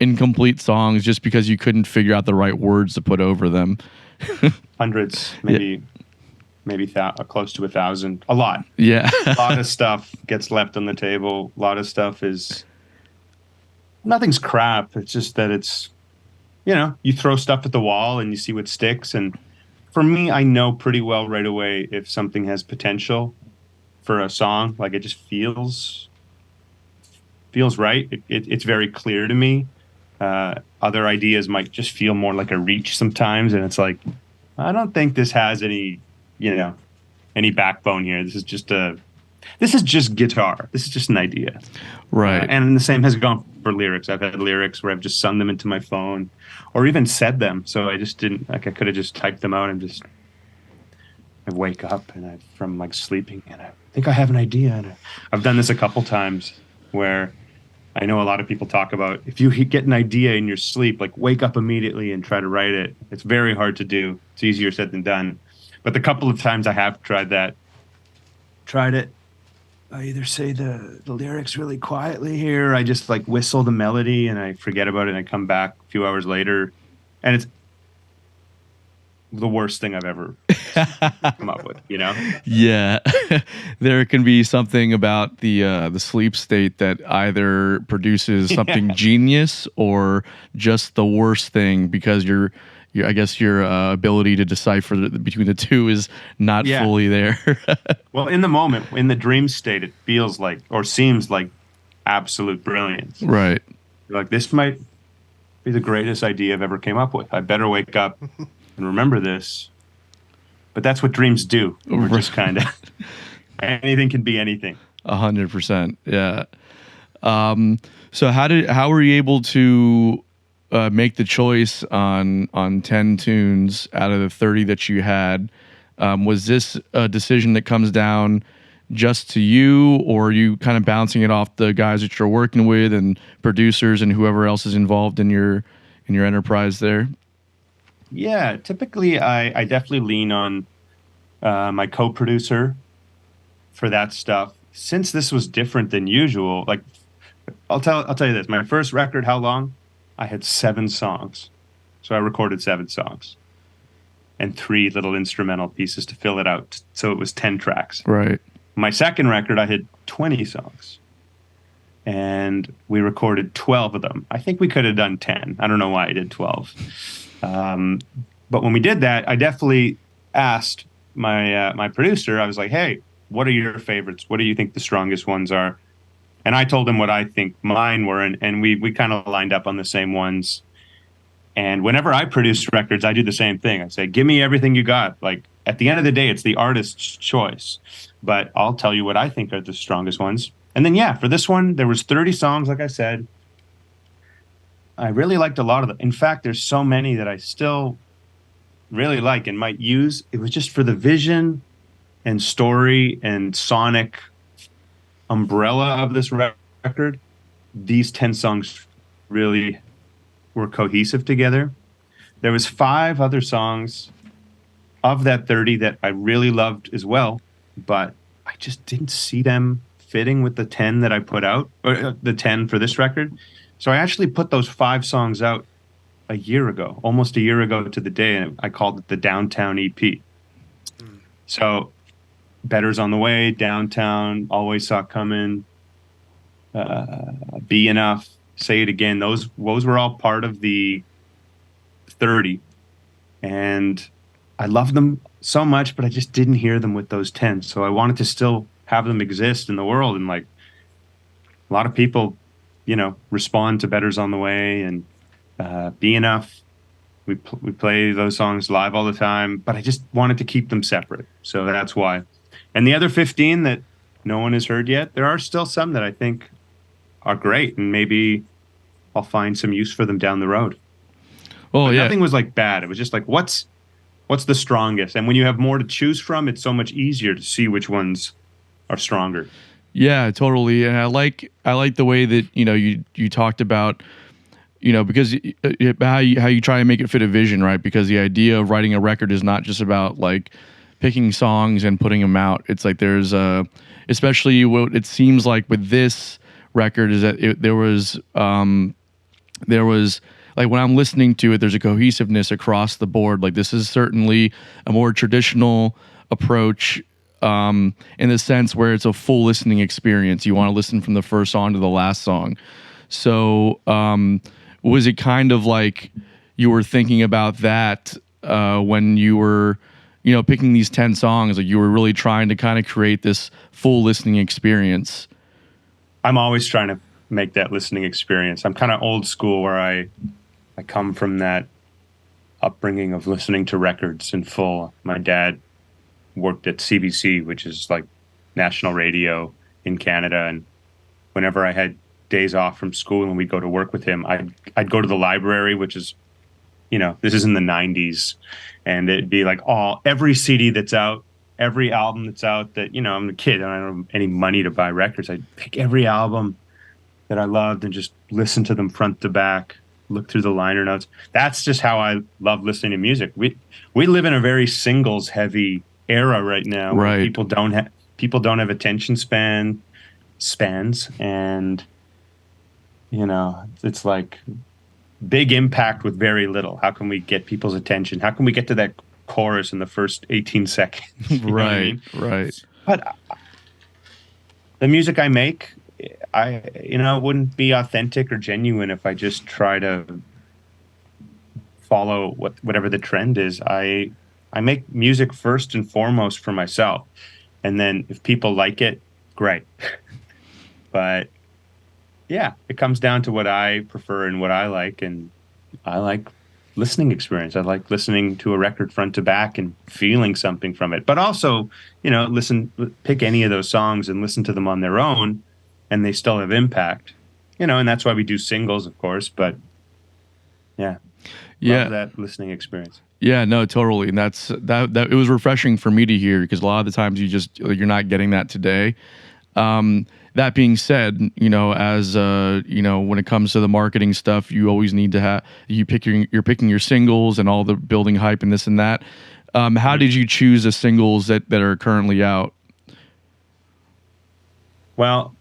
incomplete songs just because you couldn't figure out the right words to put over them? Hundreds, maybe close to 1,000. A lot. Yeah. A lot of stuff gets left on the table. A lot of stuff is, nothing's crap. It's just that it's, you throw stuff at the wall and you see what sticks. And for me, I know pretty well right away if something has potential for a song. Like it just feels right. It's very clear to me. Other ideas might just feel more like a reach sometimes, and it's like, I don't think this has any backbone here. This is just guitar. This is just an idea. Right. And the same has gone for lyrics. I've had lyrics where I've just sung them into my phone or even said them. So I just didn't, like, I could have just typed them out and just, I wake up and from like sleeping and I think I have an idea. And I've done this a couple times where I know a lot of people talk about, if you get an idea in your sleep, like wake up immediately and try to write it. It's very hard to do. It's easier said than done. But the couple of times I have tried it, I either say the lyrics really quietly here, I just like whistle the melody and I forget about it and I come back a few hours later and it's the worst thing I've ever come up with, Yeah. There can be something about the sleep state that either produces something genius or just the worst thing, because I guess your ability to decipher between the two is not fully there. Well, in the moment, in the dream state, it feels like, or seems like, absolute brilliance. Right. You're like, this might be the greatest idea I've ever came up with. I better wake up and remember this. But that's what dreams do. We're just kind of, anything can be anything. 100%. Yeah. So how were you able to make the choice on 10 tunes out of the 30 that you had? Was this a decision that comes down just to you, or are you kind of bouncing it off the guys that you're working with and producers and whoever else is involved in your enterprise there? Yeah, typically I definitely lean on my co-producer for that stuff. Since this was different than usual, like I'll tell you this, my first record, How Long? I had 7 songs. So I recorded 7 songs and 3 little instrumental pieces to fill it out. So it was 10 tracks. Right. My second record, I had 20 songs and we recorded 12 of them. I think we could have done 10. I don't know why I did 12. But when we did that, I definitely asked my producer, I was like, hey, what are your favorites? What do you think the strongest ones are? And I told him what I think mine were, and we kind of lined up on the same ones. And whenever I produce records, I do the same thing. I say, give me everything you got. Like, at the end of the day, it's the artist's choice. But I'll tell you what I think are the strongest ones. And then, yeah, for this one, there was 30 songs, like I said. I really liked a lot of them. In fact, there's so many that I still really like and might use, it was just for the vision and story and sonic umbrella of this record. These 10 songs really were cohesive together. There was 5 other songs of that 30 that I really loved as well, but I just didn't see them fitting with the 10 that I put out, or the 10 for this record. So I actually put those 5 songs out a year ago, almost a year ago to the day, and I called it the Downtown EP. So Better's on the Way, Downtown, Always Saw It Coming, Be Enough, Say It Again. Those were all part of the 30. And I love them so much, but I just didn't hear them with those 10. So I wanted to still have them exist in the world. And like a lot of people, respond to Better's on the Way and Be Enough. We play those songs live all the time, but I just wanted to keep them separate. So that's why. And the other 15 that no one has heard yet, there are still some that I think are great, and maybe I'll find some use for them down the road. Oh, but yeah. Nothing was like bad. It was just like, what's the strongest? And when you have more to choose from, it's so much easier to see which ones are stronger. Yeah, totally. And I like the way that, you talked about, because how you try to make it fit a vision, right? Because the idea of writing a record is not just about like picking songs and putting them out. It's like there's especially what it seems like with this record is that there was like when I'm listening to it, there's a cohesiveness across the board. Like this is certainly a more traditional approach in the sense where it's a full listening experience. You want to listen from the first song to the last song. So was it kind of like you were thinking about that when you were, picking these 10 songs, like you were really trying to kind of create this full listening experience? I'm always trying to make that listening experience. I'm kind of old school where I come from that upbringing of listening to records in full. My dad worked at CBC, which is like national radio in Canada, and whenever I had days off from school and we'd go to work with him, I'd go to the library, which is, this is in the 90s, and it'd be like every CD that's out, every album that's out that, I'm a kid and I don't have any money to buy records. I'd pick every album that I loved and just listen to them front to back, look through the liner notes. That's just how I love listening to music. We live in a very singles heavy era right now. Right. Where people don't have attention spans, and it's like big impact with very little. How can we get people's attention? How can we get to that chorus in the first 18 seconds? Right. But the music I make, it wouldn't be authentic or genuine if I just try to follow whatever the trend is. I make music first and foremost for myself, and then if people like it, great. But yeah, it comes down to what I prefer and what I like, and I like listening experience. I like listening to a record front to back and feeling something from it. But also, pick any of those songs and listen to them on their own, and they still have impact. And that's why we do singles, of course. But yeah, love that listening experience. Yeah, no, totally. And that it was refreshing for me to hear, because a lot of the times you're not getting that today. That being said, as when it comes to the marketing stuff, you always need to you're picking your singles and all the building hype and this and that. How did you choose the singles that are currently out? Well,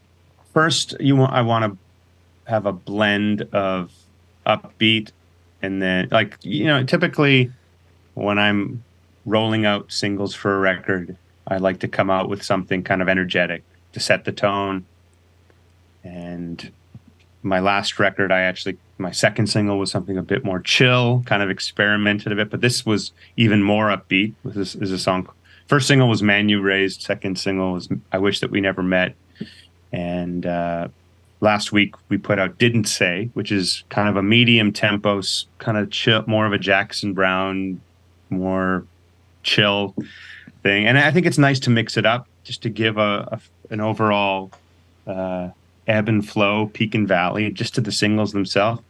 first I want to have a blend of upbeat, and then typically when I'm rolling out singles for a record, I like to come out with something kind of energetic to set the tone. And my last record, my second single was something a bit more chill, kind of experimented a bit, but this was even more upbeat. This is a song. First single was Man You Raised. Second single was I Wish That We Never Met. And last week we put out Didn't Say, which is kind of a medium tempo, kind of chill, more of a Jackson Browne, more chill thing. And I think it's nice to mix it up, just to give an overall ebb and flow, peak and valley, just to the singles themselves.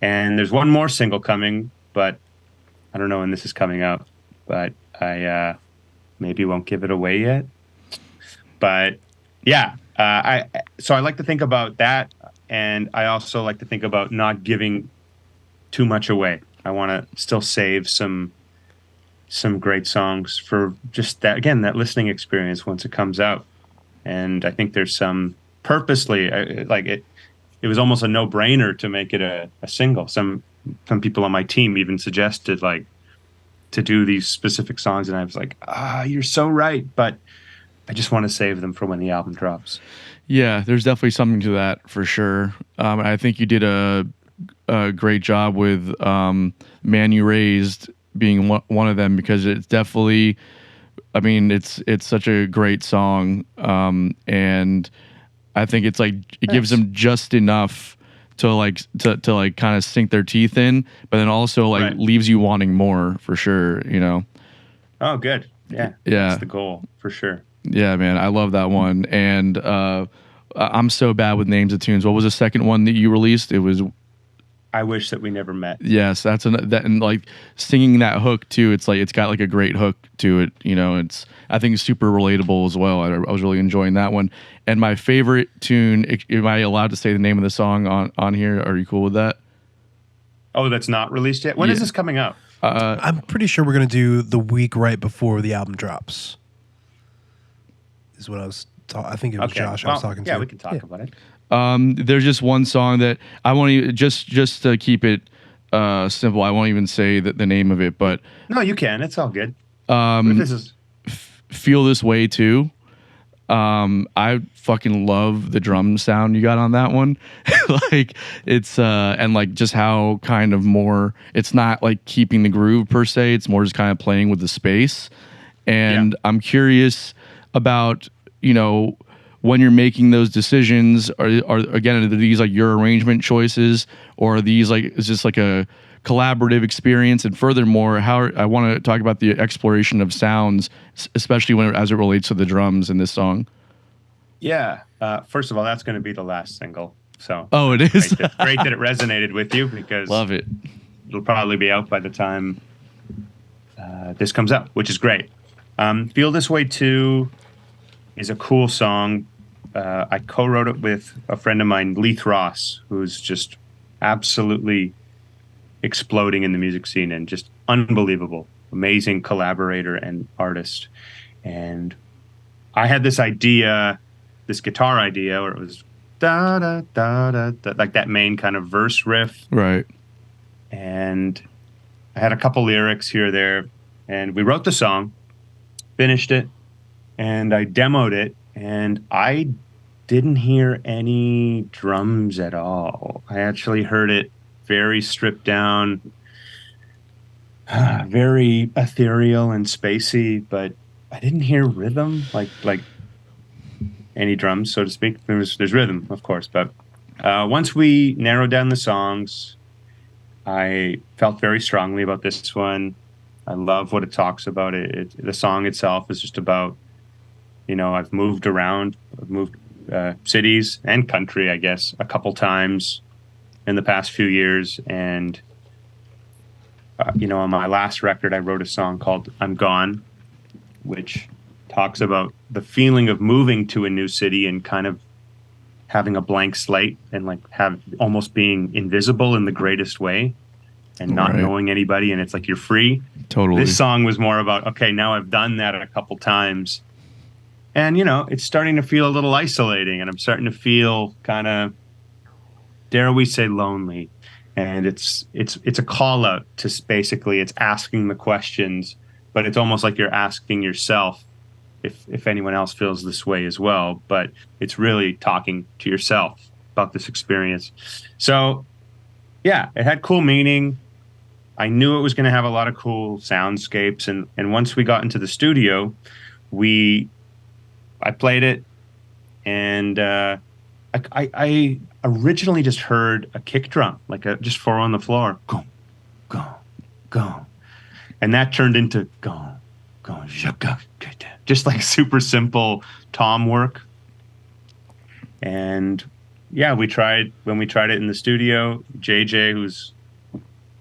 And there's one more single coming, but I don't know when this is coming out, but I maybe won't give it away yet. But yeah, I like to think about that, and I also like to think about not giving too much away. I want to still save some great songs for just that listening experience once it comes out. And I think there's some purposely like it was almost a no-brainer to make it a single. Some people on my team even suggested like to do these specific songs, and I was like, you're so right, but I just want to save them for when the album drops. Yeah, there's definitely something to that for sure. I think you did a great job with Man You Raised being one of them, because it's definitely, I mean, it's such a great song, and I think it's like it gives them just enough to like kind of sink their teeth in, but then also like leaves you wanting more for sure, you know. Oh, good. Yeah. That's the goal for sure. Yeah, man, I love that one. And I'm so bad with names of tunes. What was the second one that you released? It was I Wish That We Never Met. Yes, that, and like singing that hook too. It's like it's got like a great hook to it. You know, I think it's super relatable as well. I was really enjoying that one. And my favorite tune. Am I allowed to say the name of the song on here? Are you cool with that? Oh, that's not released yet. When is this coming out? I'm pretty sure we're gonna do the week right before the album drops. Is what I was. I think it was Josh I was talking to. Yeah, we can talk about it. There's just one song that I won't even just to keep it simple. I won't even say the name of it, but no, you can. It's all good. This is Feel This Way Too. I fucking love the drum sound you got on that one. Like it's and like just how kind of more. It's not like keeping the groove per se. It's more just kind of playing with the space. And I'm curious about, you know, when you're making those decisions, are these like your arrangement choices, or are these like, is this like a collaborative experience? And furthermore, I want to talk about the exploration of sounds, especially as it relates to the drums in this song. Yeah. First of all, that's going to be the last single. So it is great that it resonated with you, because love it. It'll probably be out by the time this comes out, which is great. Feel This Way Too is a cool song. I co-wrote it with a friend of mine, Leith Ross, who's just absolutely exploding in the music scene and just unbelievable, amazing collaborator and artist. And I had this guitar idea, where it was da da da da, da, like that main kind of verse riff, right? And I had a couple lyrics here or there, and we wrote the song, finished it, and I demoed it, and I didn't hear any drums at all. I actually heard it very stripped down, very ethereal and spacey, but I didn't hear rhythm, like any drums, so to speak. There's rhythm, of course, but once we narrowed down the songs, I felt very strongly about this one. I love what it talks about. The song itself is just about, you know, I've moved around. I've moved cities and country, I guess, a couple times in the past few years. And, you know, on my last record, I wrote a song called I'm Gone, which talks about the feeling of moving to a new city and kind of having a blank slate and like almost being invisible in the greatest way and not knowing anybody. And it's like, you're free. Totally. This song was more about, okay, now I've done that a couple times. And, you know, it's starting to feel a little isolating, and I'm starting to feel kind of, dare we say, lonely. And it's a call out to basically, it's asking the questions, but it's almost like you're asking yourself if anyone else feels this way as well. But it's really talking to yourself about this experience. So, yeah, it had cool meaning. I knew it was going to have a lot of cool soundscapes. And once we got into the studio, I played it, and I originally just heard a kick drum, like just 4 on the floor, go, go, go, and that turned into go, go, shaka, just like super simple tom work. And yeah, when we tried it in the studio, JJ, who's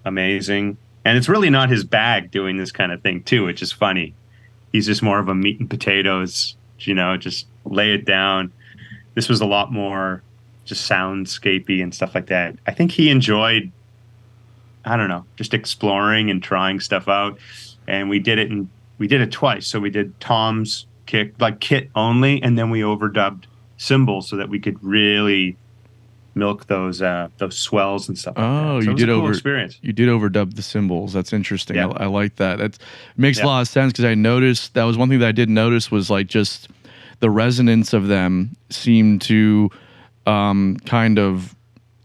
amazing, And it's really not his bag doing this kind of thing too, which is funny. He's just more of a meat and potatoes, just lay it down. This was a lot more just soundscapey and stuff like that. I think he enjoyed, I don't know, just exploring and trying stuff out. And we did it twice. So we did Tom's kick, like kit only, and then we overdubbed cymbals so that we could really milk those swells and stuff. Oh, like that. So you it was did a cool experience. You did overdub the cymbals. That's interesting. Yeah. I like that. It makes a lot of sense because I noticed that was one thing that I did notice was like just the resonance of them seemed to kind of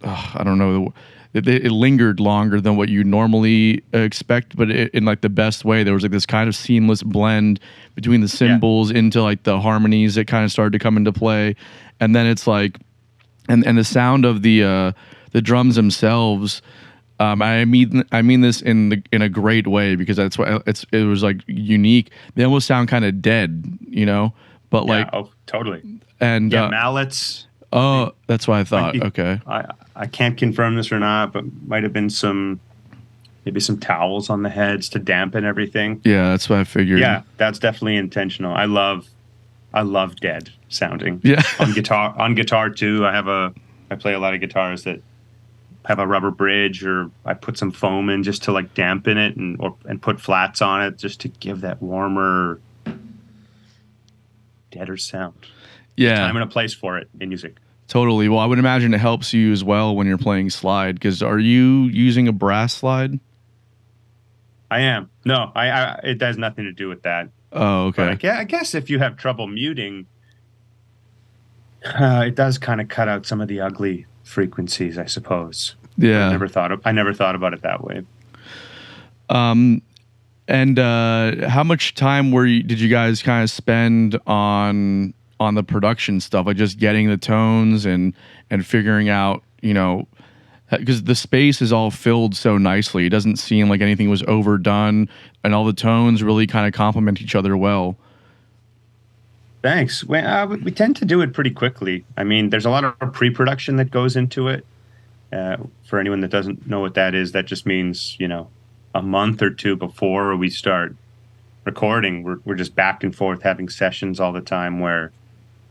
I don't know. It lingered longer than what you normally expect, but in like the best way. There was like this kind of seamless blend between the cymbals into like the harmonies that kind of started to come into play, and then it's like, and the sound of the drums themselves. I mean this in a great way because that's why it was like unique. They almost sound kind of dead, but like totally. And mallets. Oh, that's what I thought. Okay. I can't confirm this or not, but might have been maybe some towels on the heads to dampen everything. Yeah, that's what I figured. Yeah, that's definitely intentional. I love dead sounding. Yeah. on guitar too. I play a lot of guitars that have a rubber bridge, or I put some foam in just to like dampen it and put flats on it just to give that warmer, deader sound. Yeah. Time and a place for it in music. Totally. Well, I would imagine it helps you as well when you're playing slide, because are you using a brass slide? I am. No, it has nothing to do with that. Oh, okay. But I guess if you have trouble muting, it does kind of cut out some of the ugly frequencies, I suppose. Yeah. I never thought about it that way. And how much time did you guys kind of spend on the production stuff, like just getting the tones and figuring out, because the space is all filled so nicely. It doesn't seem like anything was overdone, and all the tones really kind of complement each other well. Thanks. We tend to do it pretty quickly. I mean, there's a lot of pre-production that goes into it. For anyone that doesn't know what that is, that just means, a month or two before we start recording, we're just back and forth having sessions all the time where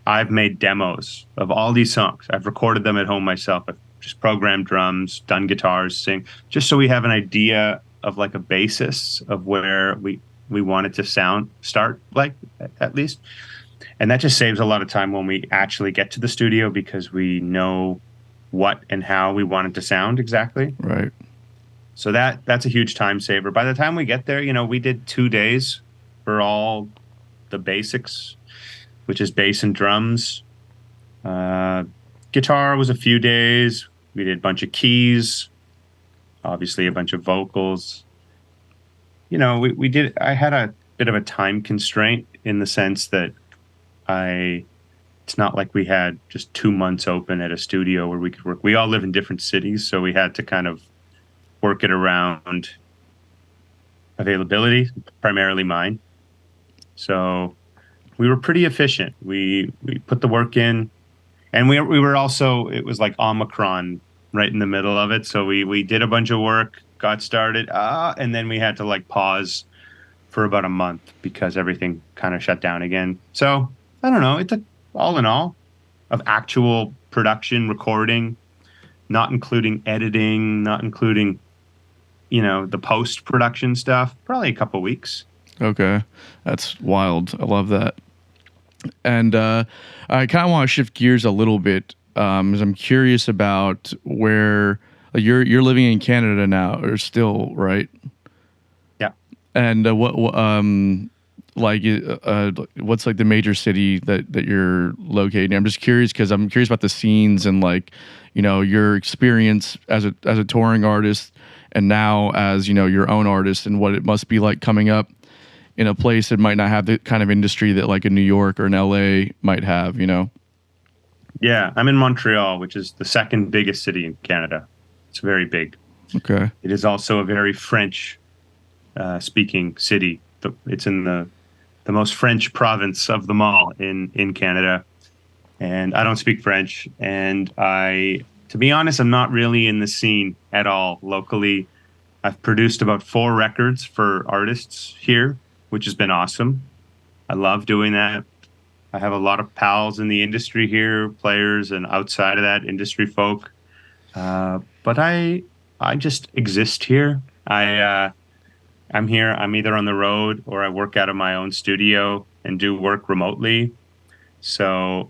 I've made demos of all these songs. I've recorded them at home myself. I've just programmed drums, done guitars, sing, just so we have an idea of like a basis of where we want it to start like, at least. And that just saves a lot of time when we actually get to the studio, because we know what and how we want it to sound exactly. Right. So that's a huge time saver. By the time we get there, we did 2 days for all the basics, which is bass and drums. Guitar was a few days. We did a bunch of keys, obviously a bunch of vocals. I had a bit of a time constraint in the sense that it's not like we had just 2 months open at a studio where we could work. We all live in different cities, so we had to kind of work it around availability, primarily mine. So we were pretty efficient. We put the work in, and we were also, it was like Omicron right in the middle of it. So we did a bunch of work, got started, and then we had to like pause for about a month because everything kind of shut down again. So I don't know. It took, all in all, of actual production, recording, not including editing, not including, the post-production stuff, probably a couple weeks. Okay. That's wild. I love that. And I kind of want to shift gears a little bit, because I'm curious about where you're living in Canada now, or still, right? Yeah. And what's like the major city that you're located in? I'm just curious because I'm curious about the scenes and your experience as a touring artist, and now as your own artist, and what it must be like coming up in a place that might not have the kind of industry that like a New York or an LA might have. Yeah, I'm in Montreal, which is the second biggest city in Canada. It's very big. Okay. It is also a very French speaking city. It's in the most French province of them all in Canada. And I don't speak French. And to be honest, I'm not really in the scene at all locally. I've produced about 4 records for artists here, which has been awesome. I love doing that. I have a lot of pals in the industry here, players, and outside of that, industry folk. But I just exist here. I'm here. I'm either on the road or I work out of my own studio and do work remotely. So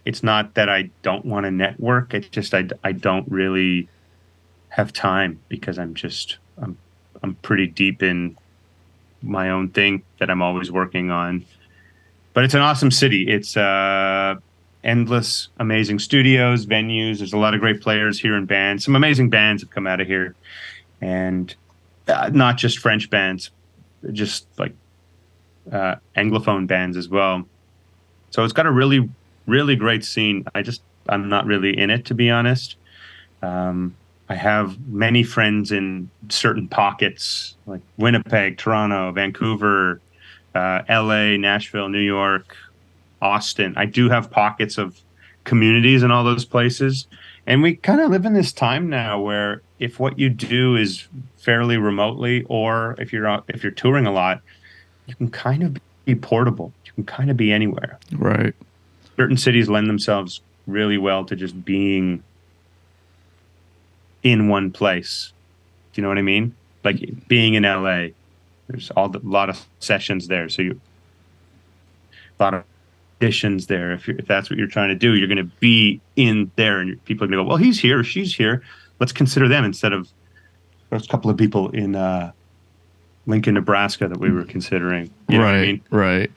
it's not that I don't want to network. It's just I don't really have time because I'm pretty deep in my own thing that I'm always working on. But it's an awesome city. It's endless, amazing studios, venues. There's a lot of great players here in bands. Some amazing bands have come out of here, and not just French bands, just like Anglophone bands as well. So it's got a really, really great scene. I'm not really in it, to be honest. I have many friends in certain pockets like Winnipeg, Toronto, Vancouver, LA, Nashville, New York, Austin. I do have pockets of communities in all those places. And we kind of live in this time now where if what you do is fairly remotely, or if you're touring a lot, you can kind of be portable. You can kind of be anywhere. Right. Certain cities lend themselves really well to just being in one place. Do you know what I mean? Like being in LA, there's a lot of sessions there. So a lot of auditions there. If that's what you're trying to do, you're going to be in there, and people are going to go, well, he's here, or she's here. Let's consider them instead of there's a couple of people in Lincoln, Nebraska that we were considering. You know what I mean? Right.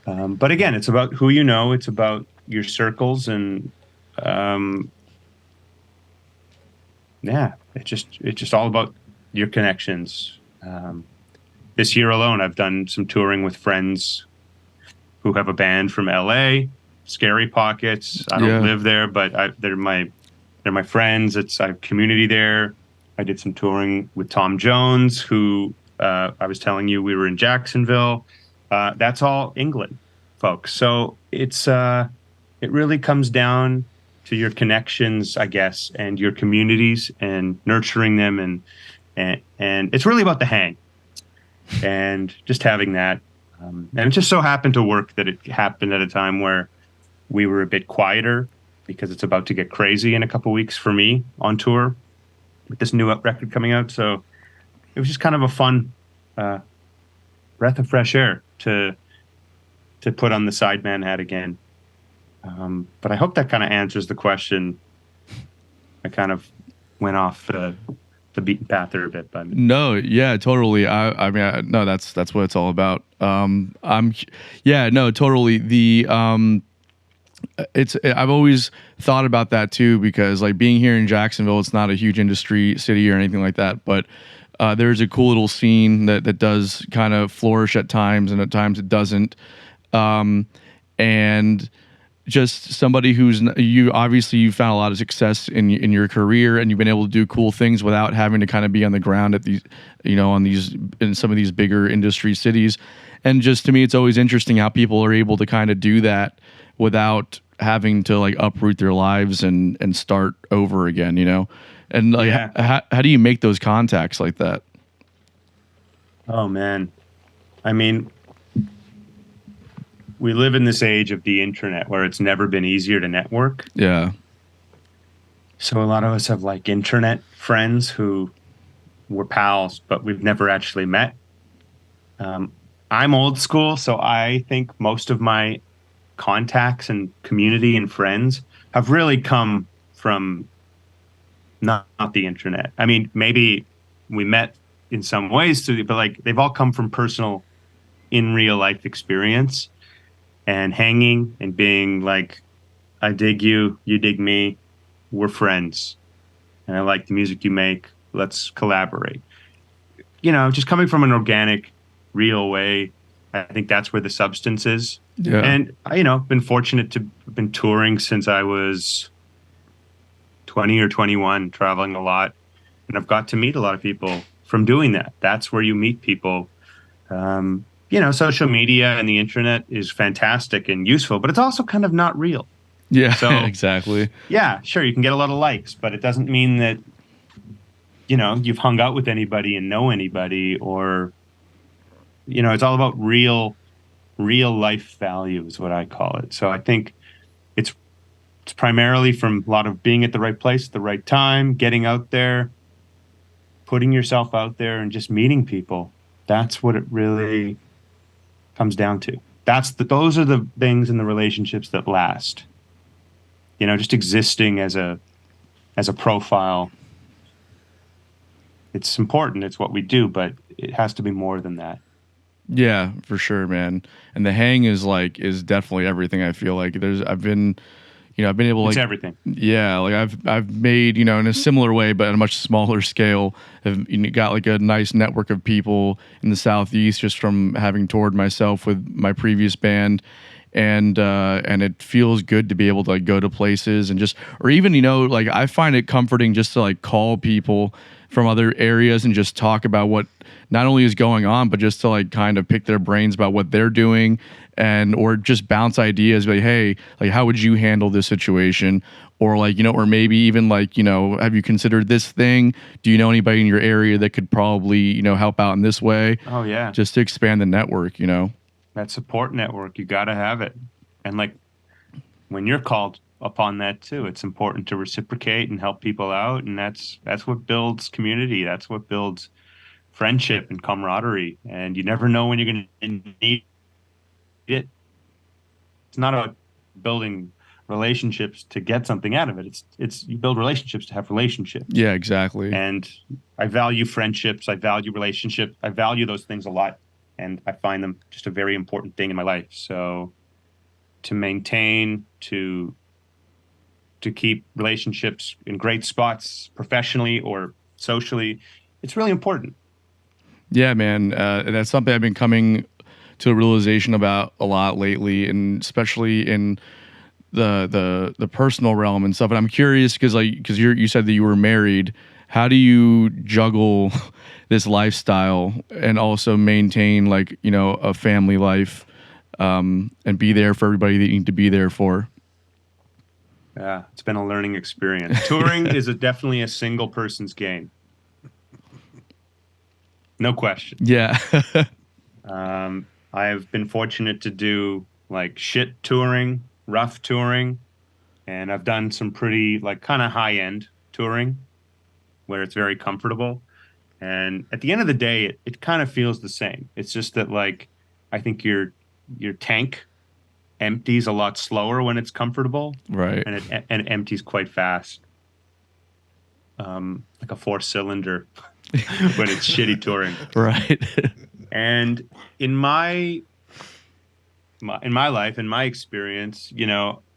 But again, it's about who you know. It's about your circles, and it's just all about your connections. This year alone, I've done some touring with friends who have a band from LA, Scary Pockets. I don't live there, but they're my friends. I have community there. I did some touring with Tom Jones, who I was telling you we were in Jacksonville. That's all England, folks. So it really comes down to your connections, I guess, and your communities and nurturing them, and it's really about the hang and just having that. And it just so happened to work that it happened at a time where we were a bit quieter because it's about to get crazy in a couple weeks for me on tour with this new record coming out. So it was just kind of a fun breath of fresh air to put on the sideman hat again. But I hope that kind of answers the question. I kind of went off the beaten path there a bit, but No, yeah, totally. I mean, no, that's what it's all about. Totally. I've always thought about that too, because like being here in Jacksonville, it's not a huge industry city or anything like that, but there's a cool little scene that does kind of flourish at times, and at times it doesn't. And just somebody who's you found a lot of success in your career, and you've been able to do cool things without having to kind of be on the ground at these, in some of these bigger industry cities. And just to me, it's always interesting how people are able to kind of do that without having to like uproot their lives and start over again, And like, how do you make those contacts like that? Oh man, I mean, we live in this age of the internet where it's never been easier to network. Yeah. So a lot of us have like internet friends who were pals, but we've never actually met. I'm old school, so I think most of my contacts and community and friends have really come from not the internet. I mean, maybe we met in some ways, but like they've all come from personal, in real life experience. And hanging and being like, I dig you, you dig me, we're friends. And I like the music you make, let's collaborate. Just coming from an organic, real way, I think that's where the substance is. Yeah. And, been fortunate to have been touring since I was 20 or 21, traveling a lot. And I've got to meet a lot of people from doing that. That's where you meet people. Social media and the internet is fantastic and useful, but it's also kind of not real. Yeah, so, exactly. Yeah, sure, you can get a lot of likes, but it doesn't mean that you've hung out with anybody and know anybody, or it's all about real life value is what I call it. So I think it's primarily from a lot of being at the right place at the right time, getting out there, putting yourself out there, and just meeting people. That's what it really comes down to. Those are the things in the relationships that last. Just existing as a profile. It's important. It's what we do, but it has to be more than that. Yeah, for sure, man. And the hang is definitely everything. I feel like I've been able to It's everything. Yeah, like I've made, in a similar way, but on a much smaller scale, have got like a nice network of people in the Southeast just from having toured myself with my previous band. And it feels good to be able to like go to places and or even, like I find it comforting just to like call people from other areas and just talk about what not only is going on, but just to like kind of pick their brains about what they're doing or just bounce ideas like, hey, like how would you handle this situation? Or like, or maybe even like, have you considered this thing? Do you know anybody in your area that could probably, help out in this way? Oh yeah. Just to expand the network, That support network, you got to have it. And like when you're called upon that too, it's important to reciprocate and help people out. And that's what builds community. That's what builds friendship and camaraderie. And you never know when you're going to need it. It's not about building relationships to get something out of it. It's you build relationships to have relationships. Yeah, exactly. And I value friendships. I value relationships. I value those things a lot. And I find them just a very important thing in my life. So to maintain, to keep relationships in great spots professionally or socially, it's really important. Yeah, man. And that's something I've been coming to a realization about a lot lately, and especially in the personal realm and stuff. And I'm curious because you said that you were married. How do you juggle this lifestyle and also maintain like, a family life, and be there for everybody that you need to be there for? Yeah, it's been a learning experience. Touring is definitely a single person's game. No question. Yeah. I've been fortunate to do like shit touring, rough touring, and I've done some pretty like kind of high end touring where it's very comfortable. And at the end of the day, it kind of feels the same. It's just that like I think your tank empties a lot slower when it's comfortable, Right. and it empties quite fast, like a 4-cylinder when it's shitty touring. Right. And in my life, in my experience, as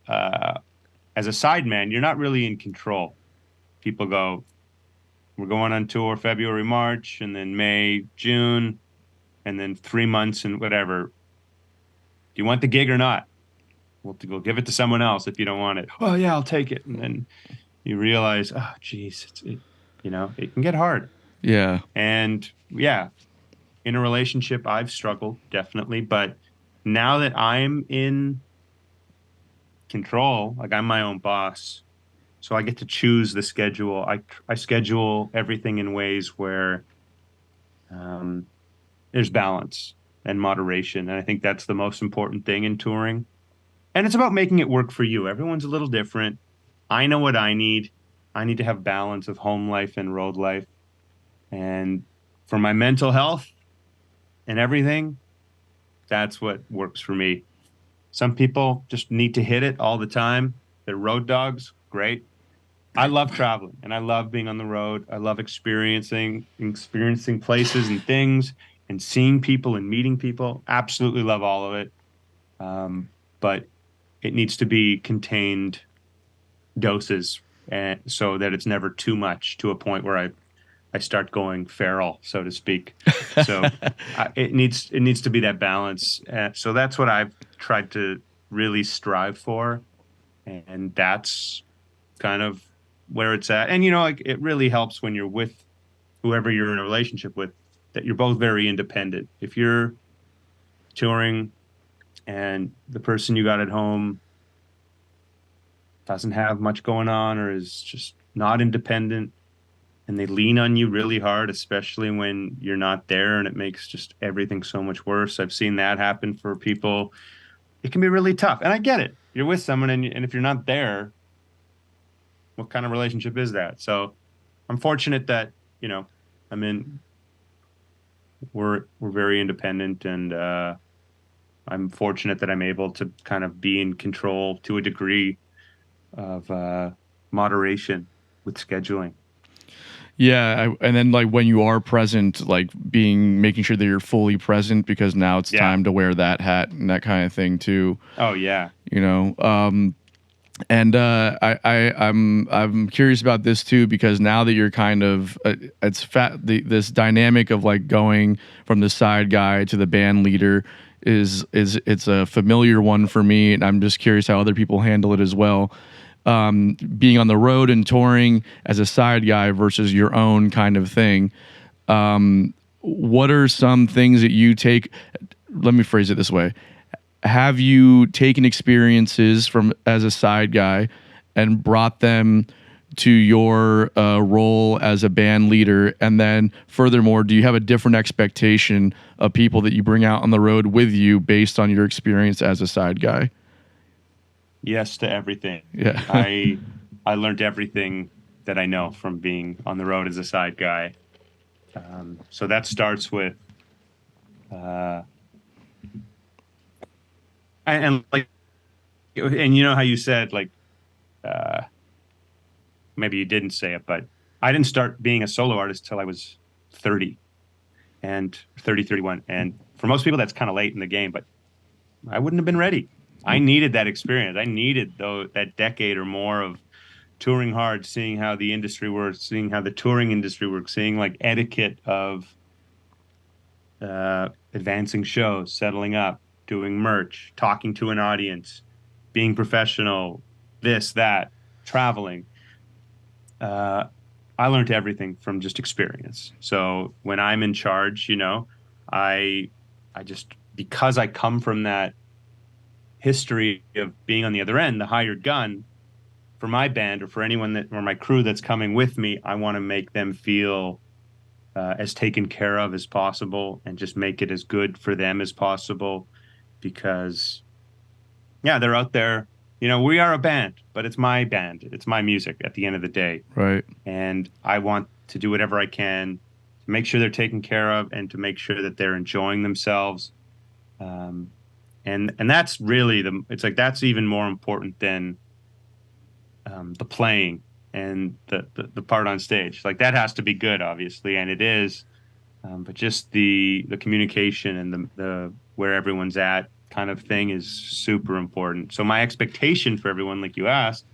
a sideman, you're not really in control. People go, we're going on tour February, March, and then May, June, and then 3 months and whatever. Do you want the gig or not? We'll give it to someone else if you don't want it. Oh yeah, I'll take it. And then you realize, oh geez, it can get hard. Yeah. And yeah, in a relationship, I've struggled definitely, but now that I'm in control, like I'm my own boss, so I get to choose the schedule. I schedule everything in ways where there's balance and moderation, and I think that's the most important thing in touring. And it's about making it work for you. Everyone's a little different. I know what I need. I need to have balance of home life and road life. And for my mental health and everything, that's what works for me. Some people just need to hit it all the time. They're road dogs. Great. I love traveling and I love being on the road. I love experiencing places and things and seeing people and meeting people. Absolutely love all of it. But it needs to be contained doses, and so that it's never too much to a point where I start going feral, so to speak. So it needs to be that balance. So that's what I've tried to really strive for, and that's kind of where it's at. And like it really helps when you're with whoever you're in a relationship with, that you're both very independent. If you're touring and the person you got at home doesn't have much going on or is just not independent, and they lean on you really hard, especially when you're not there, and it makes just everything so much worse. I've seen that happen for people. It can be really tough, and I get it. You're with someone, and if you're not there, what kind of relationship is that? So I'm fortunate that, I'm in. We're very independent, and I'm fortunate that I'm able to kind of be in control to a degree of moderation with scheduling. Yeah, and then like when you are present, like making sure that you're fully present because now it's time to wear that hat and that kind of thing too. Oh yeah. And I'm curious about this too because now that you're kind of this dynamic of like going from the side guy to the band leader it's a familiar one for me, and I'm just curious how other people handle it as well. Being on the road and touring as a side guy versus your own kind of thing. What are some things that you take? Let me phrase it this way. Have you taken experiences from as a side guy and brought them to your role as a band leader? And then furthermore, do you have a different expectation of people that you bring out on the road with you based on your experience as a side guy? Yes to everything. Yeah. I learned everything that I know from being on the road as a side guy. So that starts with, and you know how you said like, maybe you didn't say it, but I didn't start being a solo artist till I was 30 and 31. And for most people, that's kind of late in the game, but I wouldn't have been ready. I needed that experience. I needed that decade or more of touring hard, seeing how the industry works, seeing how the touring industry works, seeing like etiquette of advancing shows, settling up, doing merch, talking to an audience, being professional, this, that, traveling. I learned everything from just experience. So when I'm in charge, I just, because I come from that history of being on the other end, the hired gun for my band or for anyone or my crew that's coming with me, I want to make them feel as taken care of as possible and just make it as good for them as possible because they're out there, we are a band, but it's my band. It's my music at the end of the day. Right. And I want to do whatever I can to make sure they're taken care of and to make sure that they're enjoying themselves. And that's really it's like that's even more important than the playing and the part on stage. Like that has to be good, obviously, and it is. But just the communication and the where everyone's at kind of thing is super important. So my expectation for everyone, like you asked,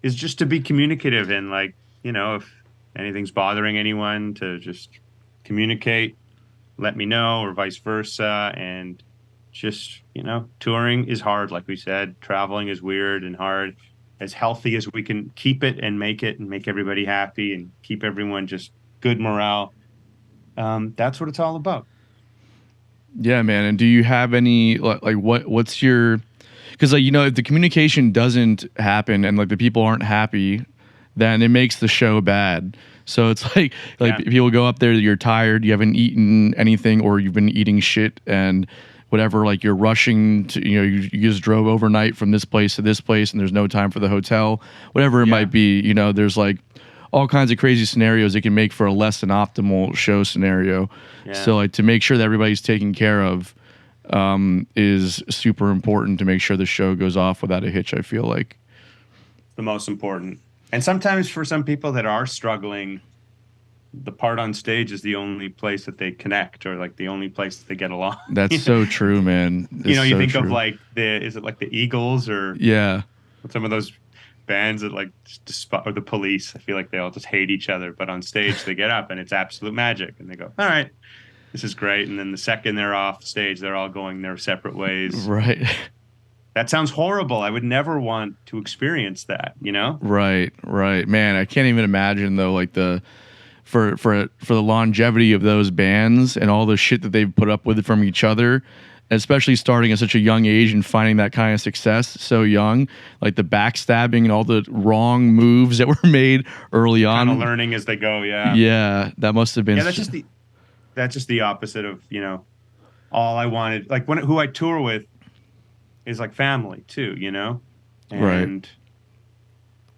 is just to be communicative and like, if anything's bothering anyone, to just communicate, let me know, or vice versa, and just, touring is hard, like we said. Traveling is weird and hard. As healthy as we can keep it and make everybody happy and keep everyone just good morale. That's what it's all about. Yeah, man. And do you have any like what's your? Because if the communication doesn't happen and like the people aren't happy, then it makes the show bad. So it's like people go up there, you're tired, you haven't eaten anything, or you've been eating shit and whatever, like you're rushing to, you just drove overnight from this place to this place and there's no time for the hotel, whatever it might be, there's like all kinds of crazy scenarios that can make for a less than optimal show scenario. Yeah. So like to make sure that everybody's taken care of is super important to make sure the show goes off without a hitch, I feel like. The most important. And sometimes for some people that are struggling, the part on stage is the only place that they connect, or like the only place that they get along. That's so true, man. You think of like is it like the Eagles or some of those bands that like or the Police? I feel like they all just hate each other, but on stage they get up and it's absolute magic, and they go, "All right, this is great." And then the second they're off stage, they're all going their separate ways. Right. That sounds horrible. I would never want to experience that. Right. Man, I can't even imagine though, like for the longevity of those bands and all the shit that they've put up with from each other. especially starting at such a young age and finding that kind of success so young, like the backstabbing and all the wrong moves that were made early on. Kind of learning as they go. Yeah. Yeah, that must have been. Yeah. That's just the opposite of, all I wanted. Like who I tour with is like family too, and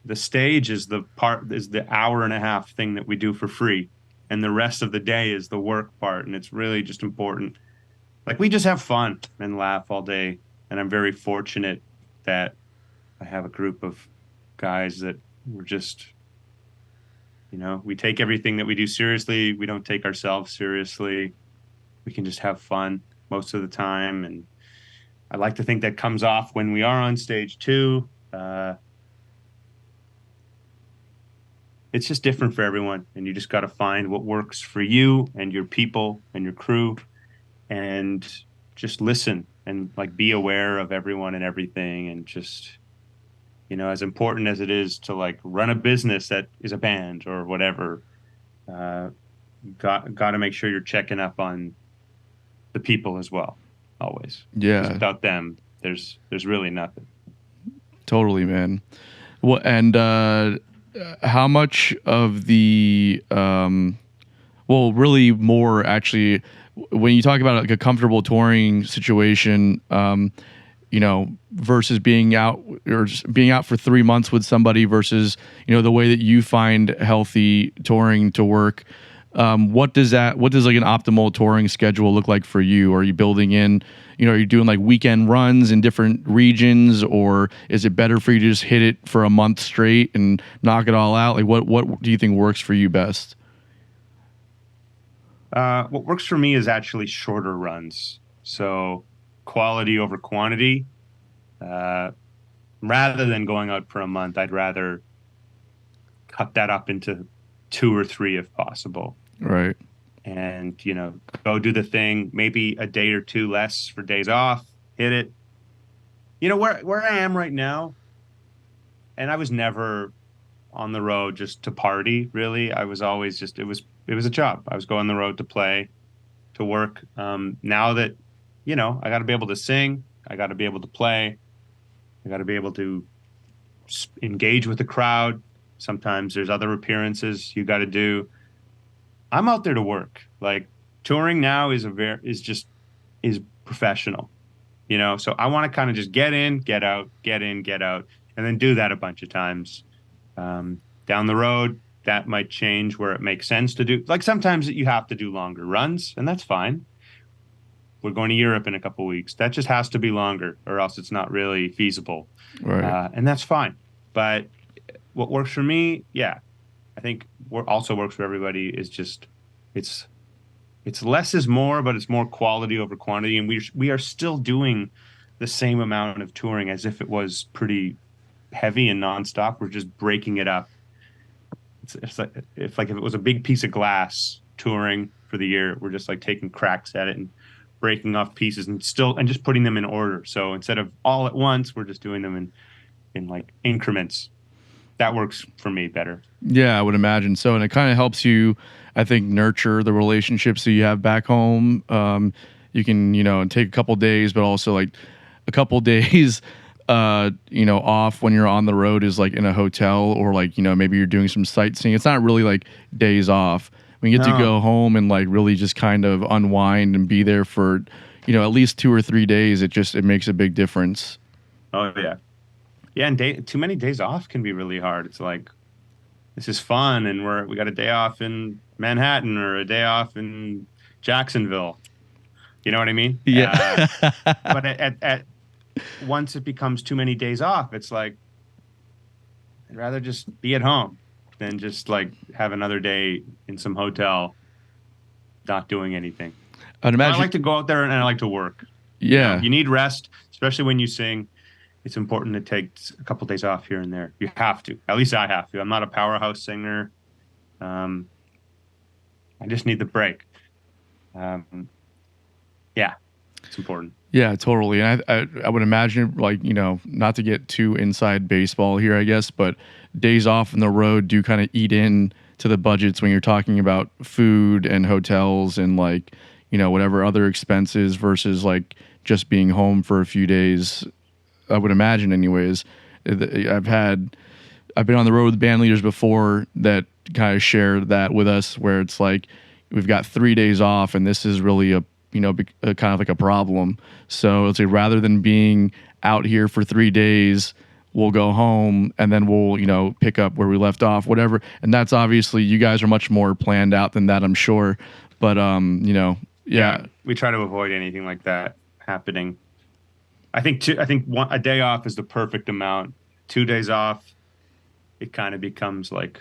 the stage is the hour and a half thing that we do for free. And the rest of the day is the work part. And it's really just important. Like we just have fun and laugh all day. And I'm very fortunate that I have a group of guys that we're just, we take everything that we do seriously. We don't take ourselves seriously. We can just have fun most of the time. And I like to think that comes off when we are on stage too. It's just different for everyone, and you just got to find what works for you and your people and your crew, and just listen and like be aware of everyone and everything, and just as important as it is to like run a business that is a band or whatever, got to make sure you're checking up on the people as well, always. Yeah. 'Cause without them, there's really nothing. Totally, man. Well, and how much of the really more actually, when you talk about like a comfortable touring situation, versus being out or just being out for 3 months with somebody versus the way that you find healthy touring to work, what does like an optimal touring schedule look like for you? Are you building in, are you doing like weekend runs in different regions, or is it better for you to just hit it for a month straight and knock it all out? Like what do you think works for you best? What works for me is actually shorter runs. So quality over quantity. Rather than going out for a month, I'd rather cut that up into 2 or 3 if possible. Right. And, go do the thing, maybe a day or 2 less for days off, hit it. Where I am right now, and I was never on the road just to party, really. I was always just, it was a job. I was going on the road to play, to work. Now that, I got to be able to sing, I got to be able to play, I got to be able to engage with the crowd. Sometimes there's other appearances you got to do. I'm out there to work. Like touring now is professional, so I want to kind of just get in, get out, get in, get out, and then do that a bunch of times. Down the road, that might change where it makes sense to do. Like sometimes you have to do longer runs, and that's fine. We're going to Europe in a couple of weeks. That just has to be longer, or else it's not really feasible. Right. And that's fine. But what works for me, I think what also works for everybody is just it's less is more, but it's more quality over quantity. And we are still doing the same amount of touring as if it was pretty heavy and nonstop. We're just breaking it up. It's like if it was a big piece of glass touring for the year, we're just like taking cracks at it and breaking off pieces and just putting them in order. So instead of all at once, we're just doing them in like increments. That works for me better. Yeah, I would imagine so. And it kind of helps you, I think, nurture the relationships that you have back home. You can, take a couple days, but also like a couple days, off when you're on the road is like in a hotel, or like, maybe you're doing some sightseeing. It's not really like days off. We get to go home and like really just kind of unwind and be there for, at least 2 or 3 days. It makes a big difference. Oh, yeah. Yeah, and too many days off can be really hard. It's like, this is fun, and we got a day off in Manhattan or a day off in Jacksonville. You know what I mean? Yeah. But at once it becomes too many days off, it's like, I'd rather just be at home than just like have another day in some hotel not doing anything. I'd imagine. I like to go out there and I like to work. Yeah. You need rest, especially when you sing. It's important to take a couple days off here and there. You have to. At least I have to. I'm not a powerhouse singer. I just need the break. It's important. Yeah, totally. And I would imagine, like, not to get too inside baseball here, I guess, but days off on the road do kind of eat in to the budgets when you're talking about food and hotels and like, whatever other expenses versus like just being home for a few days. I would imagine, anyways. I've been on the road with band leaders before that kind of share that with us, where it's like we've got 3 days off, and this is really a kind of like a problem. So it's like, rather than being out here for 3 days, we'll go home and then we'll pick up where we left off, whatever. And that's obviously, you guys are much more planned out than that, I'm sure. But yeah, we try to avoid anything like that happening. I think a day off is the perfect amount. 2 days off, it kind of becomes like,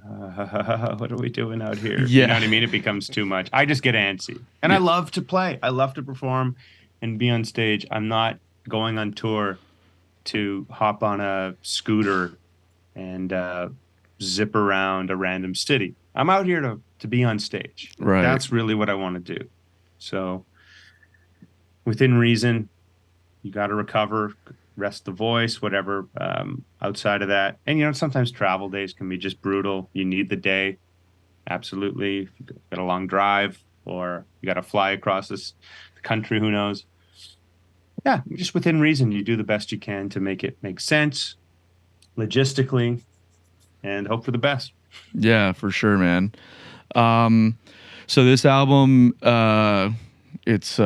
what are we doing out here? Yeah. You know what I mean? It becomes too much. I just get antsy. And I love to play. I love to perform and be on stage. I'm not going on tour to hop on a scooter and zip around a random city. I'm out here to be on stage. Right. That's really what I want to do. So within reason, you got to recover, rest the voice, whatever. Outside of that, and sometimes travel days can be just brutal. You need the day, absolutely. If you got a long drive, or you got to fly across the country, who knows? Yeah, just within reason, you do the best you can to make it make sense, logistically, and hope for the best. Yeah, for sure, man. So this album, it's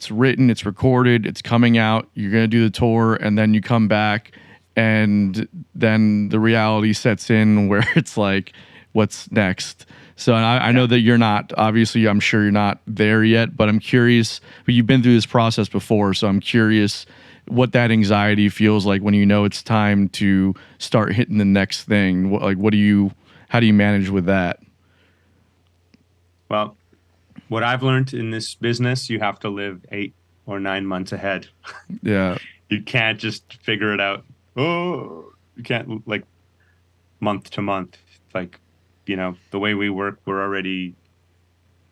written, it's recorded, it's coming out. You're gonna do the tour, and then you come back, and then the reality sets in where it's like, what's next? So I know that you're not, obviously, I'm sure you're not there yet, but I'm curious. But you've been through this process before, so I'm curious what that anxiety feels like when you know it's time to start hitting the next thing. How do you manage with that? Well, what I've learned in this business, you have to live 8 or 9 months ahead. Yeah. You can't just figure it out. Oh, you can't like month to month. Like, the way we work, we're already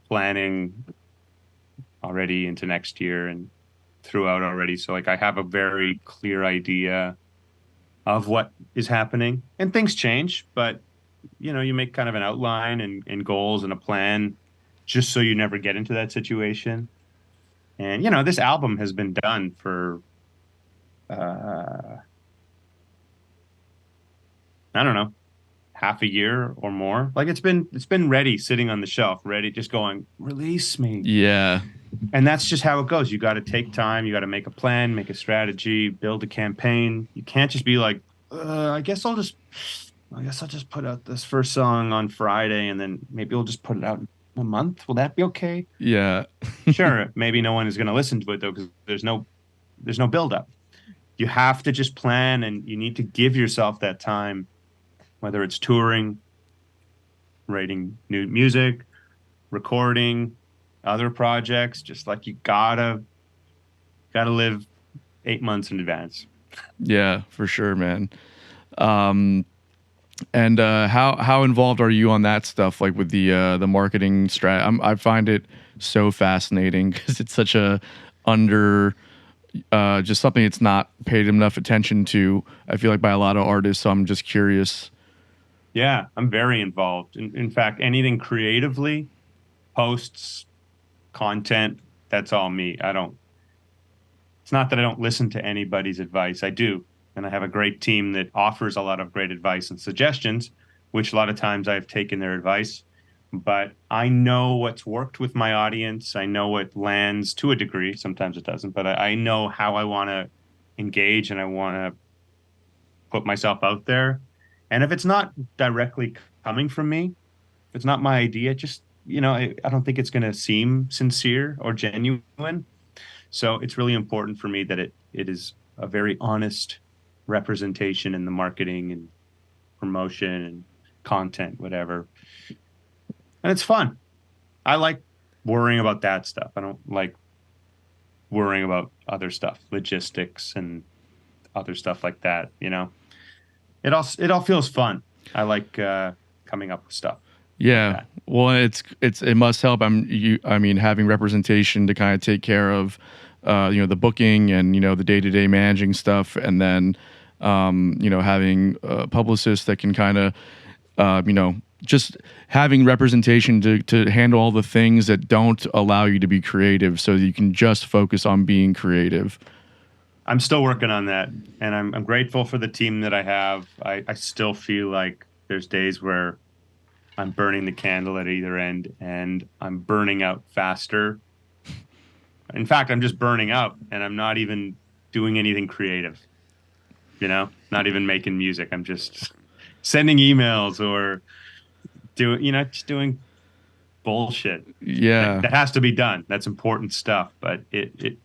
planning already into next year and throughout already. So like I have a very clear idea of what is happening, and things change, but you make kind of an outline and goals and a plan just so you never get into that situation. And, this album has been done for, I don't know, half a year or more. Like it's been ready, sitting on the shelf, ready, just going, release me. Yeah. And that's just how it goes. You got to take time. You got to make a plan, make a strategy, build a campaign. You can't just be like, I guess I'll just put out this first song on Friday, and then maybe we'll just put it out in a month. Will that be okay? Yeah. Sure. Maybe no one is going to listen to it though, because there's no build up. You have to just plan, and you need to give yourself that time, whether it's touring, writing new music, recording, other projects. Just like you gotta live 8 months in advance. Yeah, for sure, man. And how involved are you on that stuff, like with the marketing strat? I find it so fascinating because it's such a just something it's not paid enough attention to, I feel like, by a lot of artists. So I'm just curious. Yeah, I'm very involved. In fact, anything creatively, posts, content, that's all me. It's not that I don't listen to anybody's advice. I do. And I have a great team that offers a lot of great advice and suggestions, which a lot of times I've taken their advice. But I know what's worked with my audience. I know what lands to a degree. Sometimes it doesn't. But I know how I want to engage, and I want to put myself out there. And if it's not directly coming from me, if it's not my idea, just, I don't think it's going to seem sincere or genuine. So it's really important for me that it is a very honest representation in the marketing and promotion and content, whatever. And it's fun. I like worrying about that stuff. I don't like worrying about other stuff, logistics and other stuff like that. It all feels fun. I like coming up with stuff. Yeah. Like that. Well, it must help. Having representation to kind of take care of, the booking and, the day-to-day managing stuff. And then, having a publicist that can kind of, just having representation to handle all the things that don't allow you to be creative, so that you can just focus on being creative. I'm still working on that, and I'm grateful for the team that I have. I still feel like there's days where I'm burning the candle at either end, and I'm burning out faster. In fact, I'm just burning out, and I'm not even doing anything creative. Not even making music. I'm just sending emails or just doing bullshit. Yeah. That has to be done. That's important stuff, but it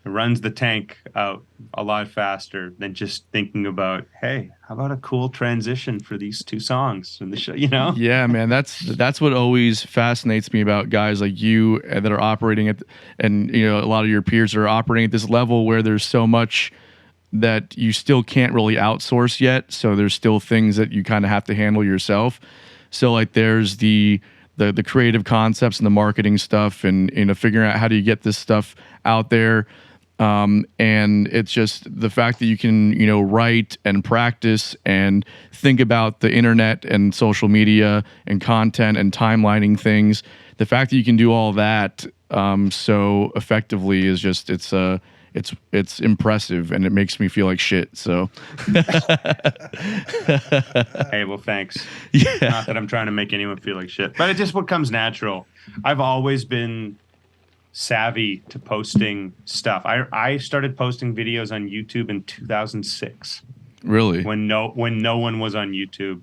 runs the tank out a lot faster than just thinking about, hey, how about a cool transition for these two songs in the show, Yeah, man, that's what always fascinates me about guys like you that are operating at, and a lot of your peers are operating at this level where there's so much that you still can't really outsource yet. So there's still things that you kind of have to handle yourself. So like there's the creative concepts and the marketing stuff, and figuring out how do you get this stuff out there. And it's just the fact that you can, write and practice and think about the internet and social media and content and timelining things. The fact that you can do all that so effectively is just it's impressive, and it makes me feel like shit. So, hey, well, thanks. Yeah. Not that I'm trying to make anyone feel like shit, but it just what comes natural. I've always been savvy to posting stuff. I started posting videos on YouTube in 2006. Really? When no one was on YouTube,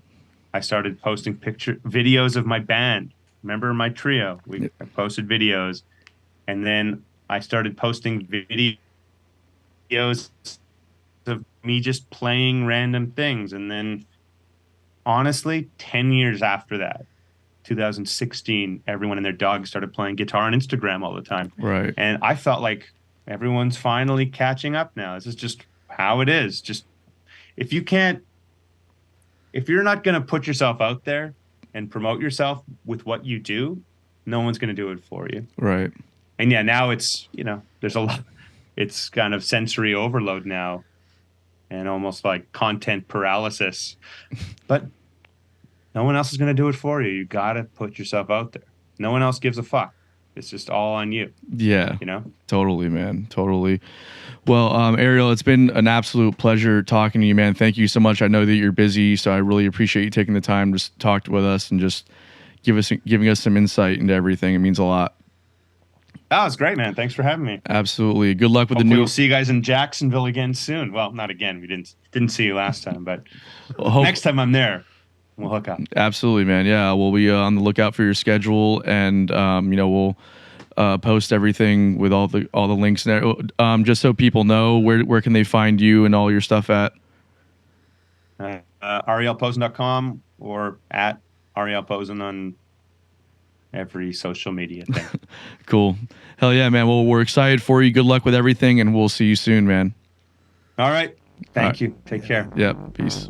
I started posting videos of my band. Remember my trio? I posted videos, and then I started posting videos of me just playing random things. And then, honestly, 10 years after that, 2016, everyone and their dog started playing guitar on Instagram all the time. Right. And I felt like everyone's finally catching up now. This is just how it is. Just if you're not going to put yourself out there and promote yourself with what you do, no one's going to do it for you. Right. And yeah, now it's, there's a lot, it's kind of sensory overload now, and almost like content paralysis. But no one else is going to do it for you. You got to put yourself out there. No one else gives a fuck. It's just all on you. Yeah. Totally, man. Totally. Well, Ariel, it's been an absolute pleasure talking to you, man. Thank you so much. I know that you're busy, so I really appreciate you taking the time to talk with us and just giving us some insight into everything. It means a lot. Oh, it's great, man. Thanks for having me. Absolutely. Good luck with Hopefully the new. We'll see you guys in Jacksonville again soon. Well, not again. We didn't see you last time, but next time I'm there, we'll hook up. Absolutely, man. Yeah, we'll be on the lookout for your schedule, and we'll post everything with all the links there. Just so people know, where can they find you and all your stuff at? arielposen.com or at Ariel Posen on every social media thing. Cool. Hell yeah, man. Well, we're excited for you. Good luck with everything, and we'll see you soon, man. All right. Thank you. Take care. Yep. Peace.